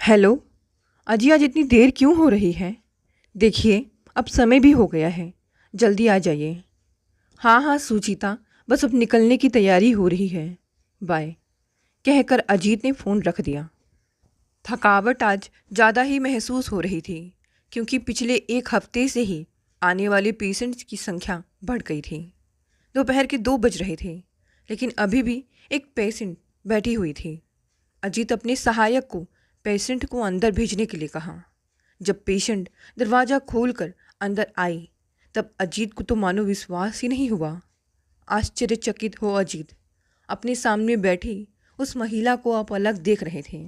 Hello. अजी आज इतनी देर क्यों हो रही है? देखिए अब समय भी हो गया है, जल्दी आ जाइए। हाँ हाँ सुचिता, बस अब निकलने की तैयारी हो रही है, बाय कहकर अजीत ने फ़ोन रख दिया। थकावट आज ज़्यादा ही महसूस हो रही थी क्योंकि पिछले एक हफ्ते से ही आने वाले पेशेंट्स की संख्या बढ़ गई थी। दोपहर के 2 बज रहे थे लेकिन अभी भी एक पेशेंट बैठी हुई थी। अजीत अपने सहायक को पेशेंट को अंदर भेजने के लिए कहा। जब पेशेंट दरवाज़ा खोलकर अंदर आई तब अजीत को तो मानो विश्वास ही नहीं हुआ। आश्चर्यचकित हो अजीत अपने सामने बैठी उस महिला को आप अलग देख रहे थे।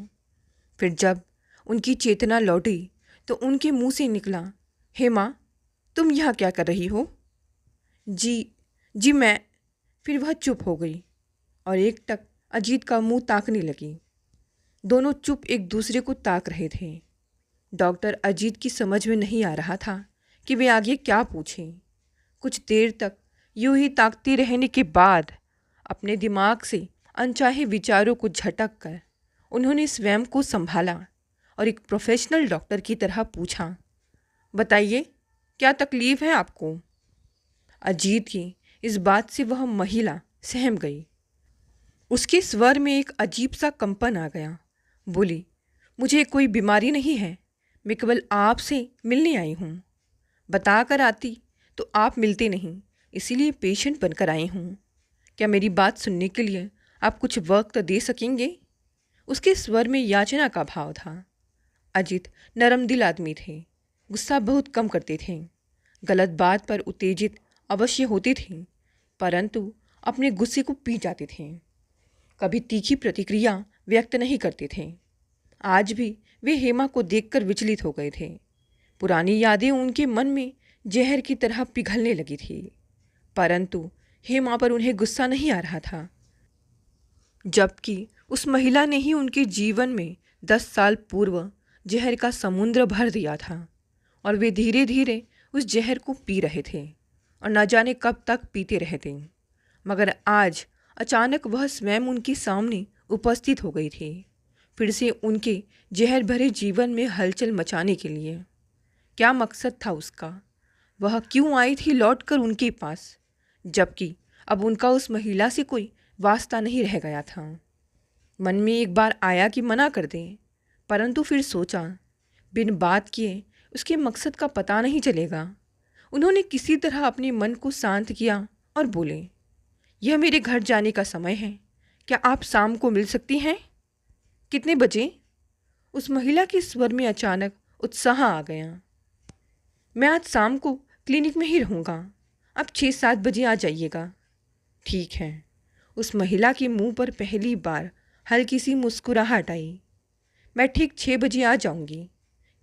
फिर जब उनकी चेतना लौटी तो उनके मुंह से निकला, हेमा तुम यहाँ क्या कर रही हो? जी मैं। फिर वह चुप हो गई और एक टक अजीत का मुंह ताकने लगी। दोनों चुप एक दूसरे को ताक रहे थे। डॉक्टर अजीत की समझ में नहीं आ रहा था कि वे आगे क्या पूछें। कुछ देर तक यूं ही ताकते रहने के बाद अपने दिमाग से अनचाहे विचारों को झटक कर उन्होंने स्वयं को संभाला और एक प्रोफेशनल डॉक्टर की तरह पूछा, बताइए क्या तकलीफ़ है आपको? अजीत की इस बात से वह महिला सहम गई। उसके स्वर में एक अजीब सा कंपन आ गया। बोली, मुझे कोई बीमारी नहीं है, मैं केवल आपसे मिलने आई हूँ। बता कर आती तो आप मिलते नहीं, इसीलिए पेशेंट बनकर आई हूँ। क्या मेरी बात सुनने के लिए आप कुछ वक्त दे सकेंगे? उसके स्वर में याचना का भाव था। अजित नरम दिल आदमी थे, गुस्सा बहुत कम करते थे। गलत बात पर उत्तेजित अवश्य होते थे परंतु अपने गुस्से को पी जाते थे। कभी तीखी प्रतिक्रिया व्यक्त नहीं करते थे। आज भी वे हेमा को देखकर विचलित हो गए थे। पुरानी यादें उनके मन में जहर की तरह पिघलने लगी थी परंतु हेमा पर उन्हें गुस्सा नहीं आ रहा था, जबकि उस महिला ने ही उनके जीवन में 10 साल पूर्व जहर का समुद्र भर दिया था और वे धीरे धीरे उस जहर को पी रहे थे और न जाने कब तक पीते रहते। मगर आज अचानक वह स्वयं उनके सामने उपस्थित हो गई थी, फिर से उनके जहर भरे जीवन में हलचल मचाने के लिए। क्या मकसद था उसका? वह क्यों आई थी लौटकर उनके पास, जबकि अब उनका उस महिला से कोई वास्ता नहीं रह गया था। मन में एक बार आया कि मना कर दें परंतु फिर सोचा बिन बात किए उसके मकसद का पता नहीं चलेगा। उन्होंने किसी तरह अपने मन को शांत किया और बोले, यह मेरे घर जाने का समय है, क्या आप शाम को मिल सकती हैं? कितने बजे? उस महिला के स्वर में अचानक उत्साह आ गया। मैं आज शाम को क्लिनिक में ही रहूँगा, आप 6-7 बजे आ जाइएगा। ठीक है। उस महिला के मुंह पर पहली बार हल्की सी मुस्कुराहट आई। मैं ठीक 6 बजे आ जाऊंगी,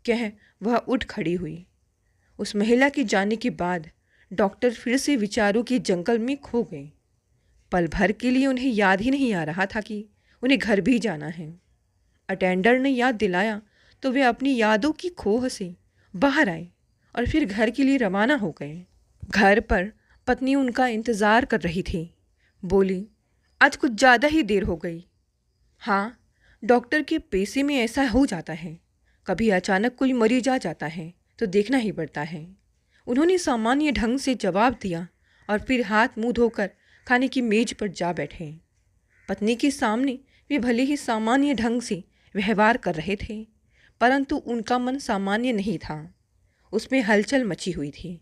कह वह उठ खड़ी हुई। उस महिला के जाने के बाद डॉक्टर फिर से विचारों के जंगल में खो गए। पल भर के लिए उन्हें याद ही नहीं आ रहा था कि उन्हें घर भी जाना है। अटेंडर ने याद दिलाया तो वे अपनी यादों की खोह से बाहर आए और फिर घर के लिए रवाना हो गए। घर पर पत्नी उनका इंतज़ार कर रही थी। बोली, आज कुछ ज़्यादा ही देर हो गई। हाँ, डॉक्टर के पेशे में ऐसा हो जाता है, कभी अचानक कोई मरीज आ जाता है तो देखना ही पड़ता है। उन्होंने सामान्य ढंग से जवाब दिया और फिर हाथ मुंह धोकर खाने की मेज पर जा बैठे। पत्नी के सामने वे भले ही सामान्य ढंग से व्यवहार कर रहे थे परंतु उनका मन सामान्य नहीं था, उसमें हलचल मची हुई थी।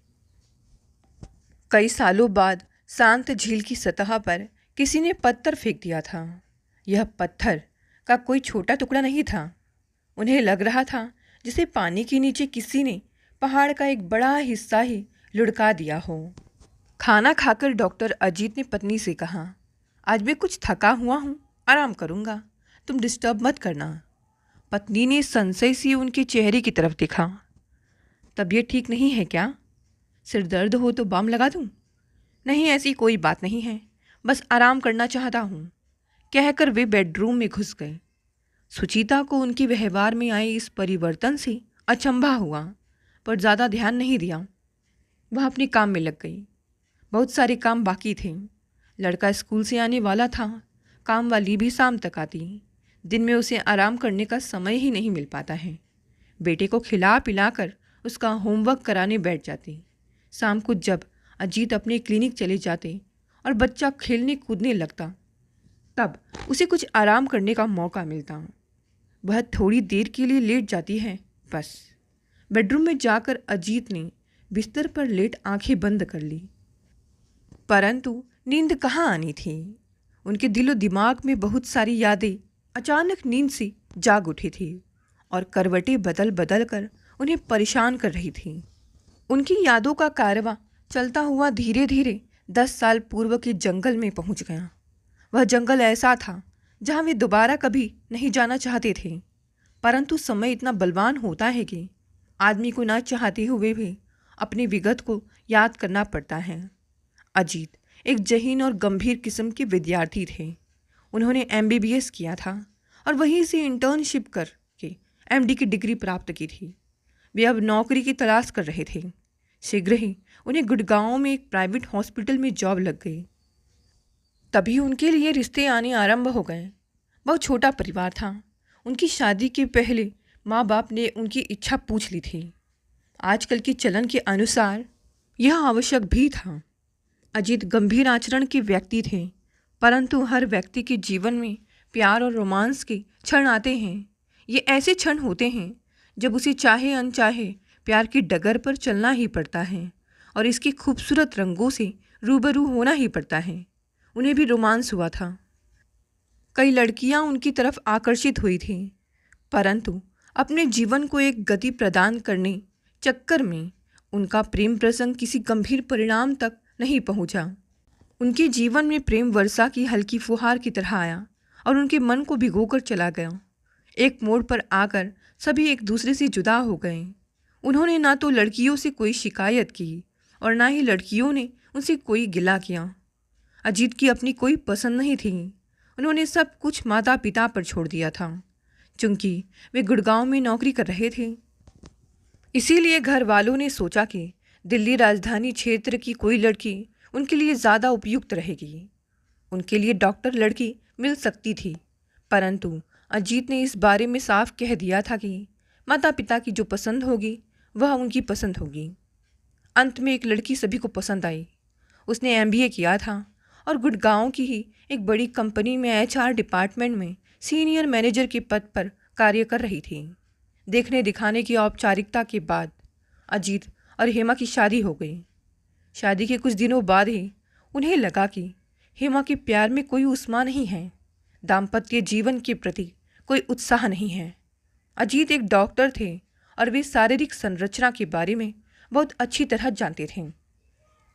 कई सालों बाद शांत झील की सतह पर किसी ने पत्थर फेंक दिया था। यह पत्थर का कोई छोटा टुकड़ा नहीं था। उन्हें लग रहा था जैसे पानी के नीचे किसी ने पहाड़ का एक बड़ा हिस्सा ही लुढ़का दिया हो। खाना खाकर डॉक्टर अजीत ने पत्नी से कहा, आज मैं कुछ थका हुआ हूँ, आराम करूँगा, तुम डिस्टर्ब मत करना। पत्नी ने संशय से उनके चेहरे की तरफ देखा। तबीयत ठीक नहीं है क्या? सिर दर्द हो तो बाम लगा दूँ? नहीं, ऐसी कोई बात नहीं है, बस आराम करना चाहता हूँ, कहकर वे बेडरूम में घुस गए। सुचिता को उनके व्यवहार में आए इस परिवर्तन से अचंभा हुआ पर ज़्यादा ध्यान नहीं दिया। वह अपने काम में लग गई। बहुत सारे काम बाकी थे। लड़का स्कूल से आने वाला था, काम वाली भी शाम तक आती। दिन में उसे आराम करने का समय ही नहीं मिल पाता है। बेटे को खिला पिलाकर उसका होमवर्क कराने बैठ जाती। शाम को जब अजीत अपने क्लिनिक चले जाते और बच्चा खेलने कूदने लगता, तब उसे कुछ आराम करने का मौका मिलता। वह थोड़ी देर के लिए लेट जाती है बस। बेडरूम में जाकर अजीत ने बिस्तर पर लेट आंखें बंद कर ली, परंतु नींद कहाँ आनी थी। उनके दिलो दिमाग में बहुत सारी यादें अचानक नींद से जाग उठी थी और करवटें बदल बदल कर उन्हें परेशान कर रही थी। उनकी यादों का कारवां चलता हुआ धीरे धीरे 10 साल पूर्व के जंगल में पहुंच गया। वह जंगल ऐसा था जहां वे दोबारा कभी नहीं जाना चाहते थे, परंतु समय इतना बलवान होता है कि आदमी को ना चाहते हुए भी अपनी विगत को याद करना पड़ता है। अजीत एक जहीन और गंभीर किस्म के विद्यार्थी थे। उन्होंने MBBS किया था और वहीं से इंटर्नशिप करके MD की डिग्री प्राप्त की थी। वे अब नौकरी की तलाश कर रहे थे। शीघ्र ही उन्हें गुड़गांव में एक प्राइवेट हॉस्पिटल में जॉब लग गई। तभी उनके लिए रिश्ते आने आरंभ हो गए। बहुत छोटा परिवार था। उनकी शादी के पहले माँ बाप ने उनकी इच्छा पूछ ली थी। आजकल के चलन के अनुसार यह आवश्यक भी था। अजीत गंभीर आचरण के व्यक्ति थे, परंतु हर व्यक्ति के जीवन में प्यार और रोमांस के क्षण आते हैं। ये ऐसे क्षण होते हैं जब उसे चाहे अनचाहे प्यार की डगर पर चलना ही पड़ता है और इसके खूबसूरत रंगों से रूबरू होना ही पड़ता है। उन्हें भी रोमांस हुआ था। कई लड़कियां उनकी तरफ आकर्षित हुई थीं, परंतु अपने जीवन को एक गति प्रदान करने चक्कर में उनका प्रेम प्रसंग किसी गंभीर परिणाम तक नहीं पहुंचा। उनके जीवन में प्रेम वर्षा की हल्की फुहार की तरह आया और उनके मन को भिगोकर चला गया। एक मोड़ पर आकर सभी एक दूसरे से जुदा हो गए। उन्होंने ना तो लड़कियों से कोई शिकायत की और ना ही लड़कियों ने उनसे कोई गिला किया। अजीत की अपनी कोई पसंद नहीं थी। उन्होंने सब कुछ माता पिता पर छोड़ दिया था, क्योंकि वे गुड़गांव में नौकरी कर रहे थे। इसीलिए घर वालों ने सोचा कि दिल्ली राजधानी क्षेत्र की कोई लड़की उनके लिए ज़्यादा उपयुक्त रहेगी। उनके लिए डॉक्टर लड़की मिल सकती थी, परंतु अजीत ने इस बारे में साफ कह दिया था कि माता पिता की जो पसंद होगी वह उनकी पसंद होगी। अंत में एक लड़की सभी को पसंद आई। उसने MBA किया था और गुड़गांव की ही एक बड़ी कंपनी में HR डिपार्टमेंट में सीनियर मैनेजर के पद पर कार्य कर रही थी। देखने दिखाने की औपचारिकता के बाद अजीत और हेमा की शादी हो गई। शादी के कुछ दिनों बाद ही उन्हें लगा कि हेमा के प्यार में कोई ऊष्मा नहीं है, दाम्पत्य जीवन के प्रति कोई उत्साह नहीं है। अजीत एक डॉक्टर थे और वे शारीरिक संरचना के बारे में बहुत अच्छी तरह जानते थे,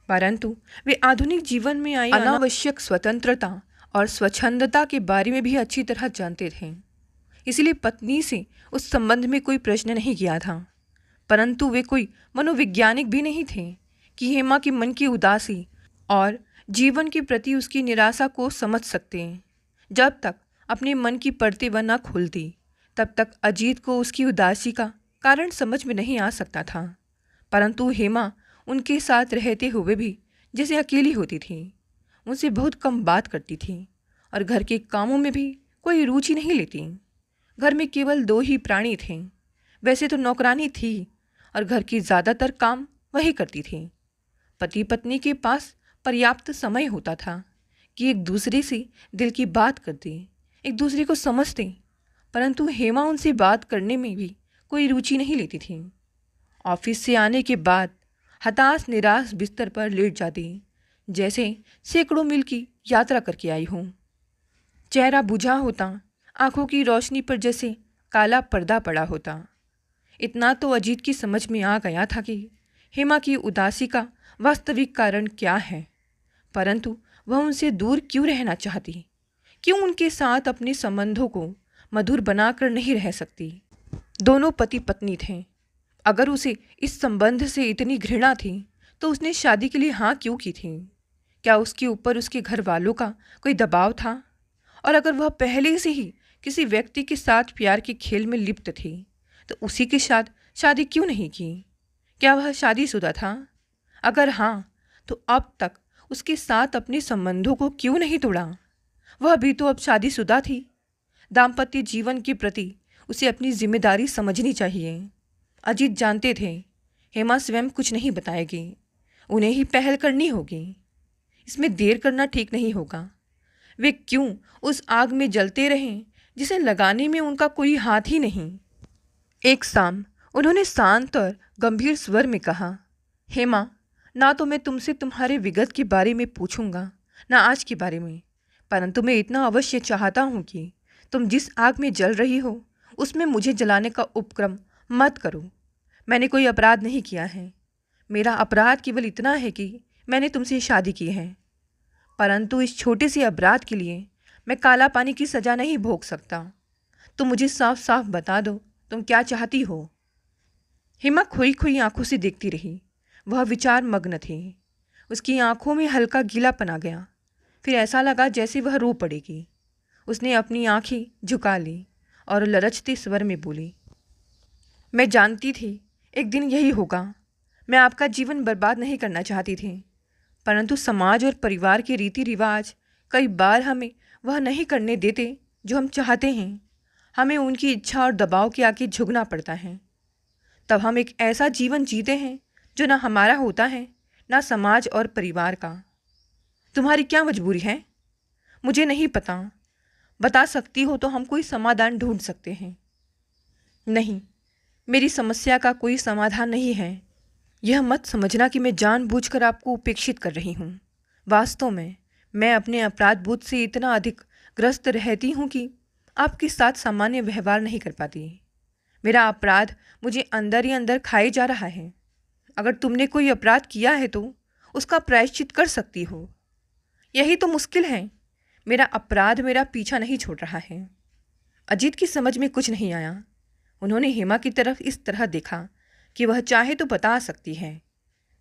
परंतु वे आधुनिक जीवन में आई अनावश्यक स्वतंत्रता और स्वच्छंदता के बारे में भी अच्छी तरह जानते थे। इसलिए पत्नी से उस संबंध में कोई प्रश्न नहीं किया था, परंतु वे कोई मनोवैज्ञानिक भी नहीं थे कि हेमा के मन की उदासी और जीवन के प्रति उसकी निराशा को समझ सकते हैं। जब तक अपने मन की परतें वह न खुलती, तब तक अजीत को उसकी उदासी का कारण समझ में नहीं आ सकता था। परंतु हेमा उनके साथ रहते हुए भी जैसे अकेली होती थी। उनसे बहुत कम बात करती थी और घर के कामों में भी कोई रुचि नहीं लेती। घर में केवल 2 ही प्राणी थे। वैसे तो नौकरानी थी और घर की ज़्यादातर काम वही करती थी। पति पत्नी के पास पर्याप्त समय होता था कि एक दूसरे से दिल की बात करते, एक दूसरे को समझते, परंतु हेमा उनसे बात करने में भी कोई रुचि नहीं लेती थी। ऑफिस से आने के बाद हताश निराश बिस्तर पर लेट जाती, जैसे सैकड़ों मील की यात्रा करके आई हूँ। चेहरा बुझा होता, आंखों की रोशनी पर जैसे काला पर्दा पड़ा होता। इतना तो अजीत की समझ में आ गया था कि हेमा की उदासी का वास्तविक कारण क्या है, परंतु वह उनसे दूर क्यों रहना चाहती, क्यों उनके साथ अपने संबंधों को मधुर बनाकर नहीं रह सकती। दोनों पति पत्नी थे। अगर उसे इस संबंध से इतनी घृणा थी तो उसने शादी के लिए हाँ क्यों की थी? क्या उसके ऊपर उसके घर वालों का कोई दबाव था? और अगर वह पहले से ही किसी व्यक्ति के साथ प्यार के खेल में लिप्त थी तो उसी के साथ शादी क्यों नहीं की? क्या वह शादीशुदा था? अगर हाँ, तो अब तक उसके साथ अपने संबंधों को क्यों नहीं तोड़ा? वह भी तो अब शादीशुदा थी। दाम्पत्य जीवन के प्रति उसे अपनी जिम्मेदारी समझनी चाहिए। अजीत जानते थे हेमा स्वयं कुछ नहीं बताएगी, उन्हें ही पहल करनी होगी। इसमें देर करना ठीक नहीं होगा। वे क्यों उस आग में जलते रहें जिसे लगाने में उनका कोई हाथ ही नहीं। एक शाम उन्होंने शांत और गंभीर स्वर में कहा, हेमा, ना तो मैं तुमसे तुम्हारे विगत के बारे में पूछूंगा, ना आज के बारे में, परंतु मैं इतना अवश्य चाहता हूँ कि तुम जिस आग में जल रही हो उसमें मुझे जलाने का उपक्रम मत करो। मैंने कोई अपराध नहीं किया है। मेरा अपराध केवल इतना है कि मैंने तुमसे शादी की है, परंतु इस छोटे से अपराध के लिए मैं काला पानी की सज़ा नहीं भोग सकता। तुम मुझे साफ साफ बता दो, तुम क्या चाहती हो। हेमा खोई खोई आंखों से देखती रही। वह विचार मग्न थी। उसकी आंखों में हल्का गीलापन आ गया। फिर ऐसा लगा जैसे वह रो पड़ेगी। उसने अपनी आंखें झुका ली और लरचते स्वर में बोली, मैं जानती थी एक दिन यही होगा। मैं आपका जीवन बर्बाद नहीं करना चाहती थी, परंतु समाज और परिवार के रीति रिवाज कई बार हमें वह नहीं करने देते जो हम चाहते हैं। हमें उनकी इच्छा और दबाव के आगे झुकना पड़ता है। तब हम एक ऐसा जीवन जीते हैं जो ना हमारा होता है, ना समाज और परिवार का। तुम्हारी क्या मजबूरी है? मुझे नहीं पता। बता सकती हो तो हम कोई समाधान ढूंढ सकते हैं। नहीं, मेरी समस्या का कोई समाधान नहीं है। यह मत समझना कि मैं जानबूझकर आपको उपेक्षित कर रही हूँ। वास्तव में मैं अपने अपराध बोध से इतना अधिक ग्रस्त रहती हूँ कि आपके साथ सामान्य व्यवहार नहीं कर पाती। मेरा अपराध मुझे अंदर ही अंदर खाए जा रहा है। अगर तुमने कोई अपराध किया है तो उसका प्रायश्चित कर सकती हो। यही तो मुश्किल है। मेरा अपराध मेरा पीछा नहीं छोड़ रहा है। अजीत की समझ में कुछ नहीं आया। उन्होंने हेमा की तरफ इस तरह देखा कि वह चाहे तो बता सकती है।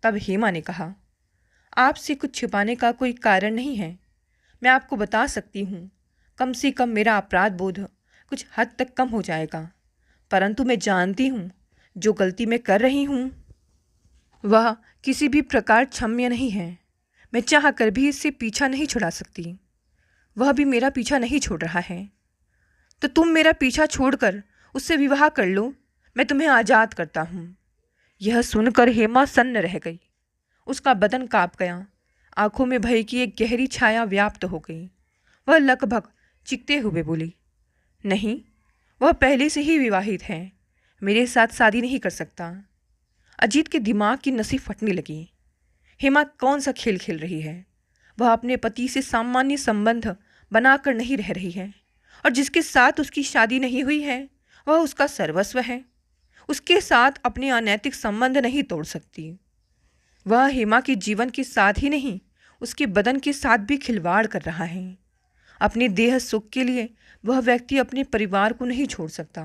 तब हेमा ने कहा, आपसे कुछ छिपाने का कोई कारण नहीं है। मैं आपको बता सकती हूँ। कम से कम मेरा अपराध बोध कुछ हद तक कम हो जाएगा। परंतु मैं जानती हूँ जो गलती मैं कर रही हूँ वह किसी भी प्रकार क्षम्य नहीं है। मैं चाह कर भी इससे पीछा नहीं छुड़ा सकती। वह भी मेरा पीछा नहीं छोड़ रहा है। तो तुम मेरा पीछा छोड़कर उससे विवाह कर लो। मैं तुम्हें आज़ाद करता हूँ। यह सुनकर हेमा सन्न रह गई। उसका बदन काँप गया। आंखों में भय की एक गहरी छाया व्याप्त हो गई। वह लगभग चीखते हुए बोली, नहीं, वह पहले से ही विवाहित है। मेरे साथ शादी नहीं कर सकता। अजीत के दिमाग की नसें फटने लगी। हेमा कौन सा खेल खेल रही है? वह अपने पति से सामान्य संबंध बनाकर नहीं रह रही है, और जिसके साथ उसकी शादी नहीं हुई है वह उसका सर्वस्व है। उसके साथ अपने अनैतिक संबंध नहीं तोड़ सकती। वह हेमा के जीवन के साथ ही नहीं, उसके बदन के साथ भी खिलवाड़ कर रहा है। अपने देह सुख के लिए वह व्यक्ति अपने परिवार को नहीं छोड़ सकता,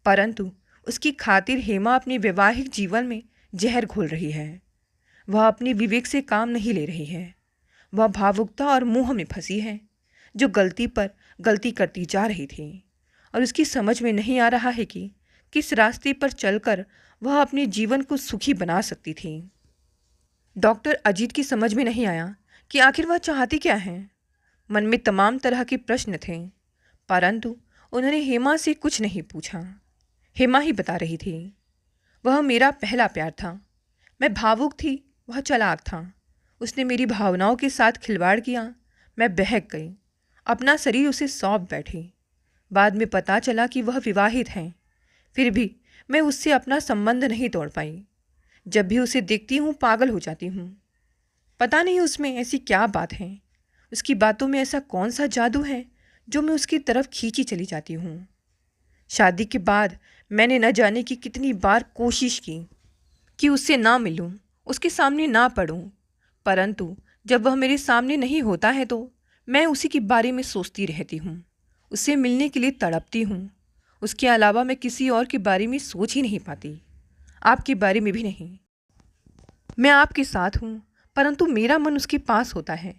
परंतु उसकी खातिर हेमा अपने वैवाहिक जीवन में जहर घोल रही है। वह अपने विवेक से काम नहीं ले रही है। वह भावुकता और मोह में फंसी है, जो गलती पर गलती करती जा रही थी, और उसकी समझ में नहीं आ रहा है कि किस रास्ते पर चलकर वह अपने जीवन को सुखी बना सकती थी। डॉक्टर अजीत की समझ में नहीं आया कि आखिर वह चाहती क्या है। मन में तमाम तरह के प्रश्न थे, परंतु उन्होंने हेमा से कुछ नहीं पूछा। हेमा ही बता रही थी, वह मेरा पहला प्यार था। मैं भावुक थी, वह चालाक था। उसने मेरी भावनाओं के साथ खिलवाड़ किया। मैं बहक गई, अपना शरीर उसे सौंप बैठी। बाद में पता चला कि वह विवाहित है। फिर भी मैं उससे अपना संबंध नहीं तोड़ पाई। जब भी उसे देखती हूँ पागल हो जाती हूँ। पता नहीं उसमें ऐसी क्या बात है, उसकी बातों में ऐसा कौन सा जादू है जो मैं उसकी तरफ खींची चली जाती हूँ। शादी के बाद मैंने न जाने की कितनी बार कोशिश की कि उससे ना मिलूं, उसके सामने ना पढ़ूं, परंतु जब वह मेरे सामने नहीं होता है तो मैं उसी के बारे में सोचती रहती हूँ। उससे मिलने के लिए तड़पती हूँ। उसके अलावा मैं किसी और के बारे में सोच ही नहीं पाती, आपके बारे में भी नहीं। मैं आपके साथ हूँ, परंतु मेरा मन उसके पास होता है।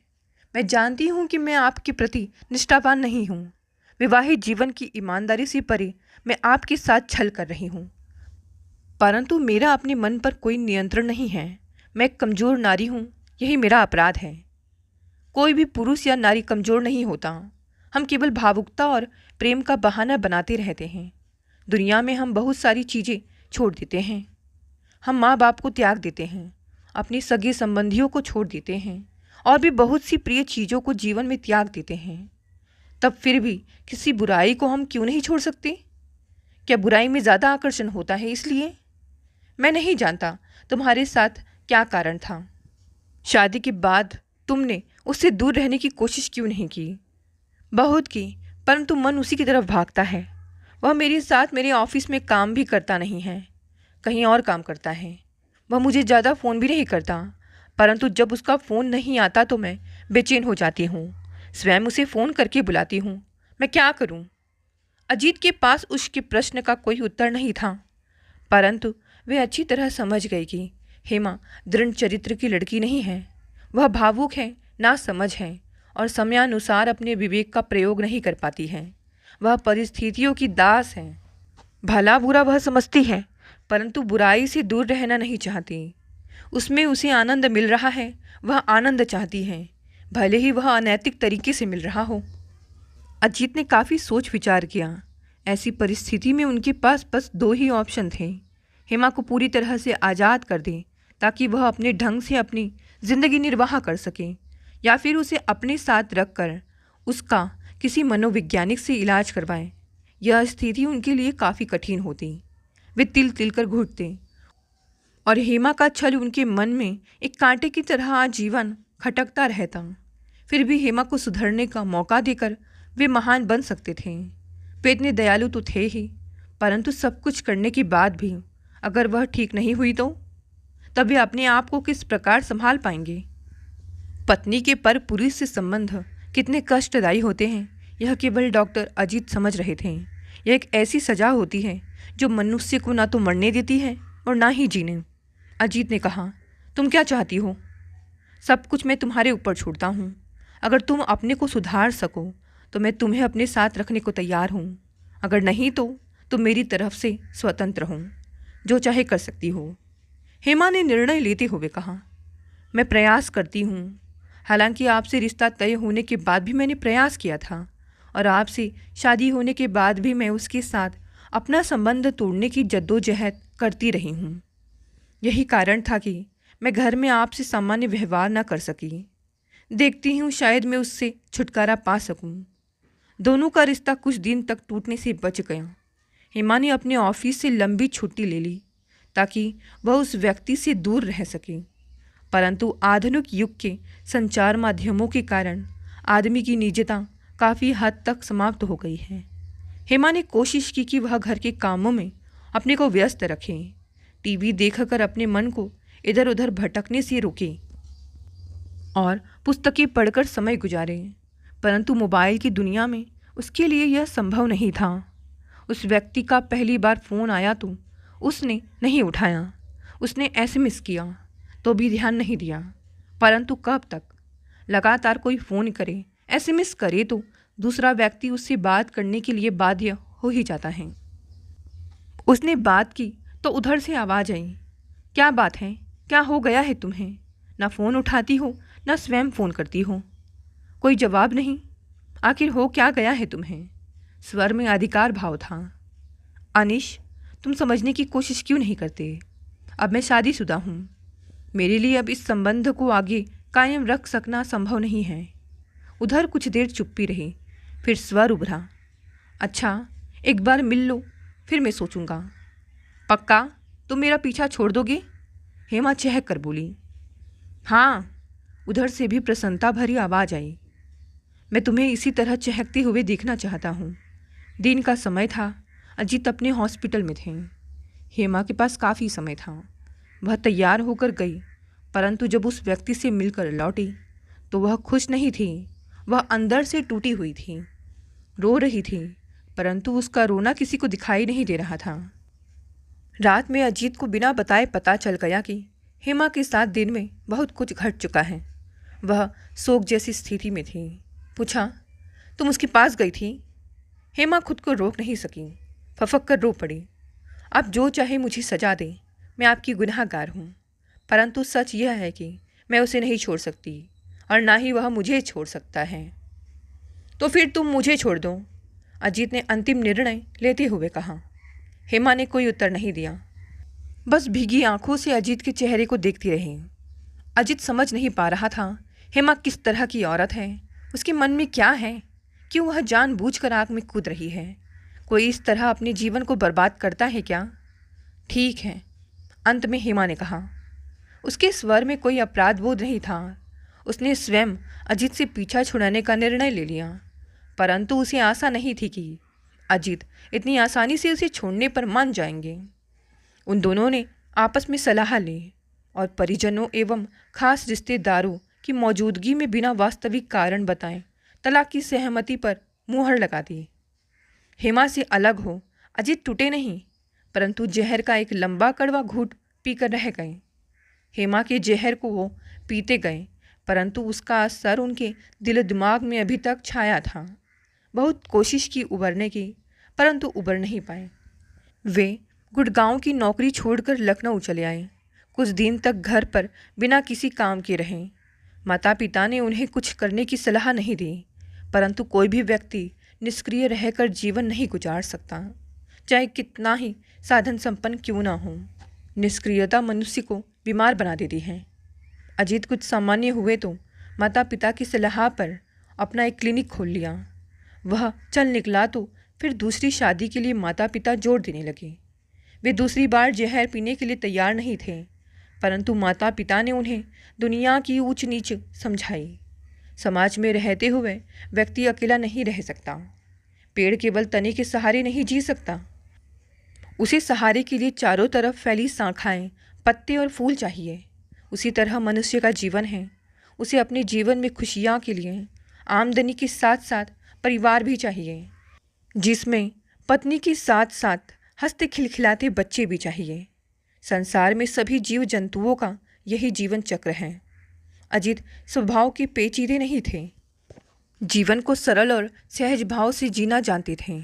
मैं जानती हूँ कि मैं आपके प्रति निष्ठावान नहीं हूँ। विवाहित जीवन की ईमानदारी से परे मैं आपके साथ छल कर रही हूँ, परंतु मेरा अपने मन पर कोई नियंत्रण नहीं है। मैं एक कमज़ोर नारी हूँ, यही मेरा अपराध है। कोई भी पुरुष या नारी कमज़ोर नहीं होता। हम केवल भावुकता और प्रेम का बहाना बनाते रहते हैं। दुनिया में हम बहुत सारी चीज़ें छोड़ देते हैं। हम माँ बाप को त्याग देते हैं, अपने सगे संबंधियों को छोड़ देते हैं और भी बहुत सी प्रिय चीज़ों को जीवन में त्याग देते हैं। तब फिर भी किसी बुराई को हम क्यों नहीं छोड़ सकते? क्या बुराई में ज़्यादा आकर्षण होता है इसलिए? मैं नहीं जानता तुम्हारे साथ क्या कारण था। शादी के बाद तुमने उससे दूर रहने की कोशिश क्यों नहीं की? बहुत की, परंतु मन उसी की तरफ भागता है। वह मेरे साथ मेरे ऑफिस में काम भी करता नहीं है, कहीं और काम करता है। वह मुझे ज़्यादा फ़ोन भी नहीं करता, परंतु जब उसका फ़ोन नहीं आता तो मैं बेचैन हो जाती हूँ। स्वयं उसे फ़ोन करके बुलाती हूँ। मैं क्या करूँ? अजीत के पास उसके प्रश्न का कोई उत्तर नहीं था, परंतु वह अच्छी तरह समझ गई कि हेमा दृढ़ चरित्र की लड़की नहीं है। वह भावुक है, नासमझ है और समयानुसार अपने विवेक का प्रयोग नहीं कर पाती है। वह परिस्थितियों की दास है। भला बुरा वह समझती है, परंतु बुराई से दूर रहना नहीं चाहती। उसमें उसे आनंद मिल रहा है, वह आनंद चाहती है, भले ही वह अनैतिक तरीके से मिल रहा हो। अजीत ने काफ़ी सोच विचार किया। ऐसी परिस्थिति में उनके पास बस दो ही ऑप्शन थे। हेमा को पूरी तरह से आज़ाद कर दें ताकि वह अपने ढंग से अपनी ज़िंदगी निर्वाह कर सके, या फिर उसे अपने साथ रखकर उसका किसी मनोवैज्ञानिक से इलाज करवाएं। यह स्थिति उनके लिए काफ़ी कठिन होती। वे तिल तिल कर घुटते और हेमा का छल उनके मन में एक कांटे की तरह आजीवन खटकता रहता। फिर भी हेमा को सुधरने का मौका देकर वे महान बन सकते थे। वे इतने दयालु तो थे ही, परंतु सब कुछ करने के बाद भी अगर वह ठीक नहीं हुई तो तब वे अपने आप को किस प्रकार संभाल पाएंगे? पत्नी के पर पुरुष से संबंध कितने कष्टदायी होते हैं, यह केवल डॉक्टर अजीत समझ रहे थे। यह एक ऐसी सजा होती है जो मनुष्य को ना तो मरने देती है और ना ही जीने। अजीत ने कहा, तुम क्या चाहती हो? सब कुछ मैं तुम्हारे ऊपर छोड़ता हूँ। अगर तुम अपने को सुधार सको तो मैं तुम्हें अपने साथ रखने को तैयार हूँ, अगर नहीं तो तुम मेरी तरफ से स्वतंत्र हो, जो चाहे कर सकती हो। हेमा ने निर्णय लेते हुए कहा, मैं प्रयास करती हूँ। हालांकि आपसे रिश्ता तय होने के बाद भी मैंने प्रयास किया था और आपसे शादी होने के बाद भी मैं उसके साथ अपना संबंध तोड़ने की जद्दोजहद करती रही हूँ। यही कारण था कि मैं घर में आपसे सामान्य व्यवहार न कर सकी। देखती हूँ शायद मैं उससे छुटकारा पा सकूँ। दोनों का रिश्ता कुछ दिन तक टूटने से बच गया। हेमा ने अपने ऑफिस से लंबी छुट्टी ले ली ताकि वह उस व्यक्ति से दूर रह सके, परंतु आधुनिक युग के संचार माध्यमों के कारण आदमी की निजता काफ़ी हद तक समाप्त हो गई है। हेमा ने कोशिश की कि वह घर के कामों में अपने को व्यस्त रखे, टीवी देखकर अपने मन को इधर उधर भटकने से रोके और पुस्तकें पढ़कर समय गुजारे, परंतु मोबाइल की दुनिया में उसके लिए यह संभव नहीं था। उस व्यक्ति का पहली बार फ़ोन आया तो उसने नहीं उठाया। उसने एसएमएस किया तो भी ध्यान नहीं दिया, परंतु कब तक? लगातार कोई फ़ोन करे, एसएमएस करे तो दूसरा व्यक्ति उससे बात करने के लिए बाध्य हो ही जाता है। उसने बात की तो उधर से आवाज़ आई, क्या बात है, क्या हो गया है तुम्हें? ना फ़ोन उठाती हो ना स्वयं फ़ोन करती हो। कोई जवाब नहीं। आखिर हो क्या गया है तुम्हें? स्वर में अधिकार भाव था। अनिश, तुम समझने की कोशिश क्यों नहीं करते? अब मैं शादीशुदा हूँ। मेरे लिए अब इस संबंध को आगे कायम रख सकना संभव नहीं है। उधर कुछ देर चुप्पी रही, फिर स्वर उभरा, अच्छा एक बार मिल लो, फिर मैं सोचूंगा। पक्का तुम मेरा पीछा छोड़ दोगे? हेमा चहक कर बोली। हाँ, उधर से भी प्रसन्नता भरी आवाज़ आई। मैं तुम्हें इसी तरह चहकते हुए देखना चाहता हूँ। दिन का समय था। अजीत अपने हॉस्पिटल में थे। हेमा के पास काफ़ी समय था। वह तैयार होकर गई, परंतु जब उस व्यक्ति से मिलकर लौटी तो वह खुश नहीं थी। वह अंदर से टूटी हुई थी, रो रही थी, परंतु उसका रोना किसी को दिखाई नहीं दे रहा था। रात में अजीत को बिना बताए पता चल गया कि हेमा के साथ दिन में बहुत कुछ घट चुका है। वह शोक जैसी स्थिति में थी। पूछा, तुम उसके पास गई थी? हेमा खुद को रोक नहीं सकी, फफक कर रो पड़ी। आप जो चाहे मुझे सजा दें, मैं आपकी गुनहगार हूँ, परंतु सच यह है कि मैं उसे नहीं छोड़ सकती और ना ही वह मुझे छोड़ सकता है। तो फिर तुम मुझे छोड़ दो। अजीत ने अंतिम निर्णय लेते हुए कहा। हेमा ने कोई उत्तर नहीं दिया, बस भीगी आंखों से अजीत के चेहरे को देखती रही। अजीत समझ नहीं पा रहा था हेमा किस तरह की औरत है, उसके मन में क्या है, क्यों वह जानबूझकर आग में कूद रही है। कोई इस तरह अपने जीवन को बर्बाद करता है क्या? ठीक है, अंत में हेमा ने कहा। उसके स्वर में कोई अपराध बोध नहीं था। उसने स्वयं अजीत से पीछा छुड़ाने का निर्णय ले लिया, परंतु उसे आशा नहीं थी कि अजीत इतनी आसानी से उसे छोड़ने पर मान जाएंगे। उन दोनों ने आपस में सलाह ली और परिजनों एवं खास रिश्तेदारों की मौजूदगी में बिना वास्तविक कारण बताए तलाक की सहमति पर मुहर लगा दी। हेमा से अलग हो अजीत टूटे नहीं, परंतु जहर का एक लंबा कड़वा घूंट पीकर रह गए। हेमा के जहर को वो पीते गए, परंतु उसका असर उनके दिल दिमाग में अभी तक छाया था। बहुत कोशिश की उबरने की, परंतु उबर नहीं पाए। वे गुड़गांव की नौकरी छोड़कर लखनऊ चले आए। कुछ दिन तक घर पर बिना किसी काम के रहे। माता पिता ने उन्हें कुछ करने की सलाह नहीं दी, परंतु कोई भी व्यक्ति निष्क्रिय रहकर जीवन नहीं गुजार सकता, चाहे कितना ही साधन संपन्न क्यों ना हो। निष्क्रियता मनुष्य को बीमार बना देती है। अजीत कुछ सामान्य हुए तो माता पिता की सलाह पर अपना एक क्लिनिक खोल लिया। वह चल निकला तो फिर दूसरी शादी के लिए माता पिता जोर देने लगे। वे दूसरी बार जहर पीने के लिए तैयार नहीं थे, परंतु माता पिता ने उन्हें दुनिया की ऊंच नीच समझाई। समाज में रहते हुए व्यक्ति अकेला नहीं रह सकता। पेड़ केवल तने के सहारे नहीं जी सकता, उसे सहारे के लिए चारों तरफ फैली शाखाएं, पत्ते और फूल चाहिए। उसी तरह मनुष्य का जीवन है। उसे अपने जीवन में खुशियाँ के लिए आमदनी के साथ साथ परिवार भी चाहिए, जिसमें पत्नी के साथ साथ हंसते खिलखिलाते बच्चे भी चाहिए। संसार में सभी जीव जंतुओं का यही जीवन चक्र है। अजीत स्वभाव के पेचीदे नहीं थे, जीवन को सरल और सहज भाव से जीना जानते थे।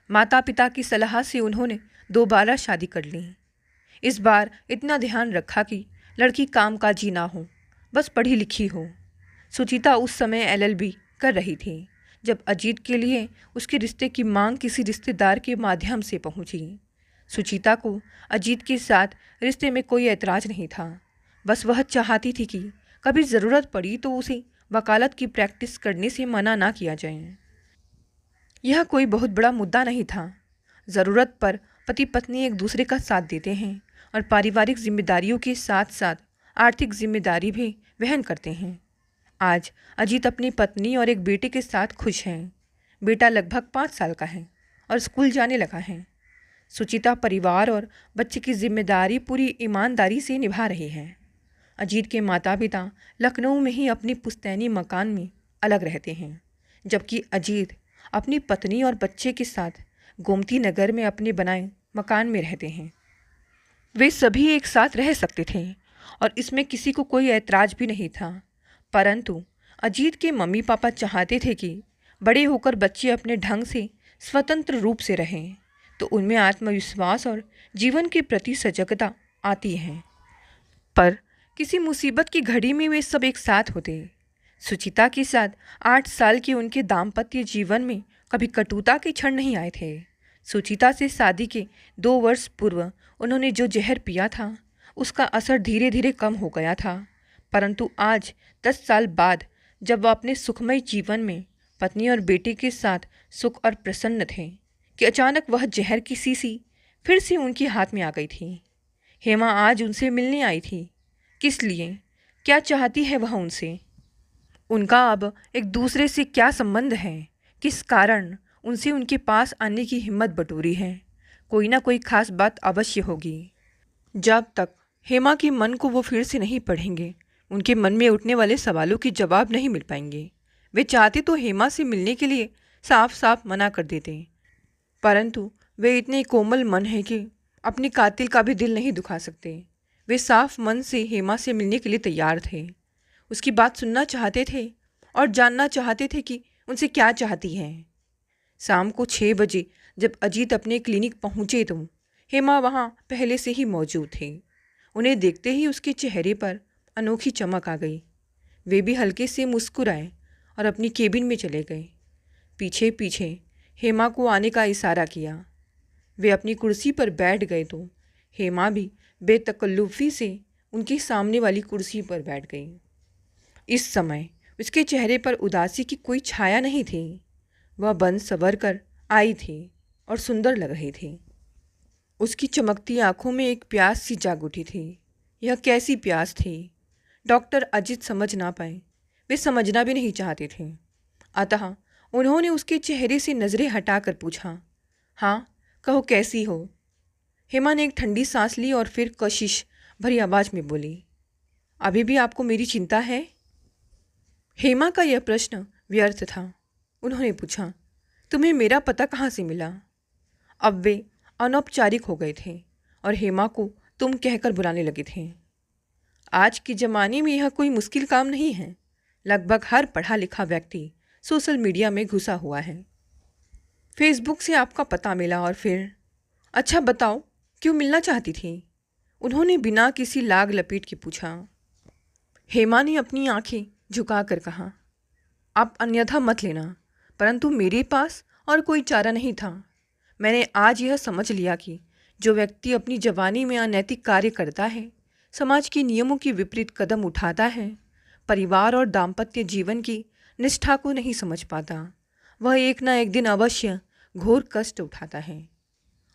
माता पिता की सलाह से उन्होंने दोबारा शादी कर ली। इस बार इतना ध्यान रखा कि लड़की कामकाजी ना हो, बस पढ़ी लिखी हो। सुचिता उस समय LLB कर रही थी जब अजीत के लिए उसके रिश्ते की मांग किसी रिश्तेदार के माध्यम से पहुंची। सुचिता को अजीत के साथ रिश्ते में कोई ऐतराज़ नहीं था, बस वह चाहती थी कि कभी ज़रूरत पड़ी तो उसे वकालत की प्रैक्टिस करने से मना ना किया जाए। यह कोई बहुत बड़ा मुद्दा नहीं था। ज़रूरत पर पति पत्नी एक दूसरे का साथ देते हैं और पारिवारिक जिम्मेदारियों के साथ साथ आर्थिक जिम्मेदारी भी वहन करते हैं। आज अजीत अपनी पत्नी और एक बेटे के साथ खुश हैं। बेटा लगभग 5 साल का है और स्कूल जाने लगा है। सुचिता परिवार और बच्चे की जिम्मेदारी पूरी ईमानदारी से निभा रही है। अजीत के माता पिता लखनऊ में ही अपनी पुश्तैनी मकान में अलग रहते हैं, जबकि अजीत अपनी पत्नी और बच्चे के साथ गोमती नगर में अपने बनाए मकान में रहते हैं। वे सभी एक साथ रह सकते थे और इसमें किसी को कोई ऐतराज़ भी नहीं था, परंतु अजीत के मम्मी पापा चाहते थे कि बड़े होकर बच्चे अपने ढंग से स्वतंत्र रूप से रहें, तो उनमें आत्मविश्वास और जीवन के प्रति सजगता आती है। पर किसी मुसीबत की घड़ी में वे सब एक साथ होते। सुचिता के साथ 8 साल के उनके दाम्पत्य जीवन में कभी कटुता के क्षण नहीं आए थे। सुचिता से शादी के 2 वर्ष पूर्व उन्होंने जो जहर पिया था उसका असर धीरे धीरे कम हो गया था, परंतु आज 10 साल बाद जब वह अपने सुखमय जीवन में पत्नी और बेटे के साथ सुख और प्रसन्न थे कि अचानक वह जहर की शीशी फिर से उनके हाथ में आ गई थी। हेमा आज उनसे मिलने आई थी। किस लिए? क्या चाहती है वह उनसे? उनका अब एक दूसरे से क्या संबंध है? किस कारण उनसे उनके पास आने की हिम्मत बटोरी है? कोई ना कोई खास बात अवश्य होगी। जब तक हेमा के मन को वो फिर से नहीं पढ़ेंगे, उनके मन में उठने वाले सवालों के जवाब नहीं मिल पाएंगे। वे चाहते तो हेमा से मिलने के लिए साफ साफ मना कर देते, परंतु वे इतने कोमल मन हैं कि अपने कातिल का भी दिल नहीं दुखा सकते। वे साफ मन से हेमा से मिलने के लिए तैयार थे। उसकी बात सुनना चाहते थे और जानना चाहते थे कि उनसे क्या चाहती है। शाम को 6 बजे जब अजीत अपने क्लिनिक पहुँचे तो हेमा वहाँ पहले से ही मौजूद थे। उन्हें देखते ही उसके चेहरे पर अनोखी चमक आ गई। वे भी हल्के से मुस्कुराए और अपनी केबिन में चले गए। पीछे पीछे हेमा को आने का इशारा किया। वे अपनी कुर्सी पर बैठ गए तो हेमा भी बेतकल्लुफ़ी से उनके सामने वाली कुर्सी पर बैठ गई। इस समय उसके चेहरे पर उदासी की कोई छाया नहीं थी। वह बन सवर कर आई थी और सुंदर लग रही थी। उसकी चमकती आंखों में एक प्यास सी जाग उठी थी। यह कैसी प्यास थी? डॉक्टर अजित समझ ना पाए। वे समझना भी नहीं चाहते थे। अतः उन्होंने उसके चेहरे से नज़रें हटाकर पूछा, हाँ कहो कैसी हो? हेमा ने एक ठंडी सांस ली और फिर कशिश भरी आवाज़ में बोली, अभी भी आपको मेरी चिंता है? हेमा का यह प्रश्न व्यर्थ था। उन्होंने पूछा, तुम्हें मेरा पता कहाँ से मिला? अब वे अनौपचारिक हो गए थे और हेमा को तुम कहकर बुलाने लगे थे। आज के ज़माने में यह कोई मुश्किल काम नहीं है। लगभग हर पढ़ा लिखा व्यक्ति सोशल मीडिया में घुसा हुआ है। फेसबुक से आपका पता मिला और फिर? अच्छा बताओ, क्यों मिलना चाहती थी? उन्होंने बिना किसी लाग लपेट के पूछा। हेमा ने अपनी आंखें झुकाकर कहा, आप अन्यथा मत लेना, परंतु मेरे पास और कोई चारा नहीं था। मैंने आज यह समझ लिया कि जो व्यक्ति अपनी जवानी में अनैतिक कार्य करता है, समाज के नियमों के विपरीत कदम उठाता है, परिवार और दाम्पत्य जीवन की निष्ठा को नहीं समझ पाता, वह एक ना एक दिन अवश्य घोर कष्ट उठाता है।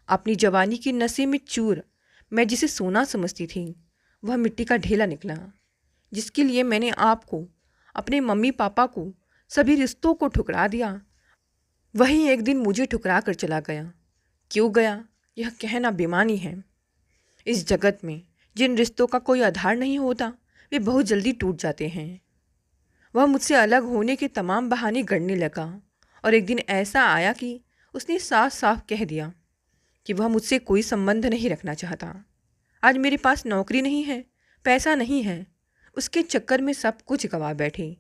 अपनी जवानी की नशे में चूर मैं जिसे सोना समझती थी, वह मिट्टी का ढेला निकला। जिसके लिए मैंने आपको, अपने मम्मी पापा को, सभी रिश्तों को ठुकरा दिया, वही एक दिन मुझे ठुकरा कर चला गया। क्यों गया यह कहना बेमानी है। इस जगत में जिन रिश्तों का कोई आधार नहीं होता, वे बहुत जल्दी टूट जाते हैं। वह मुझसे अलग होने के तमाम बहाने गढ़ने लगा और एक दिन ऐसा आया कि उसने साफ साफ कह दिया कि वह मुझसे कोई संबंध नहीं रखना चाहता। आज मेरे पास नौकरी नहीं है, पैसा नहीं है, उसके चक्कर में सब कुछ गंवा बैठे।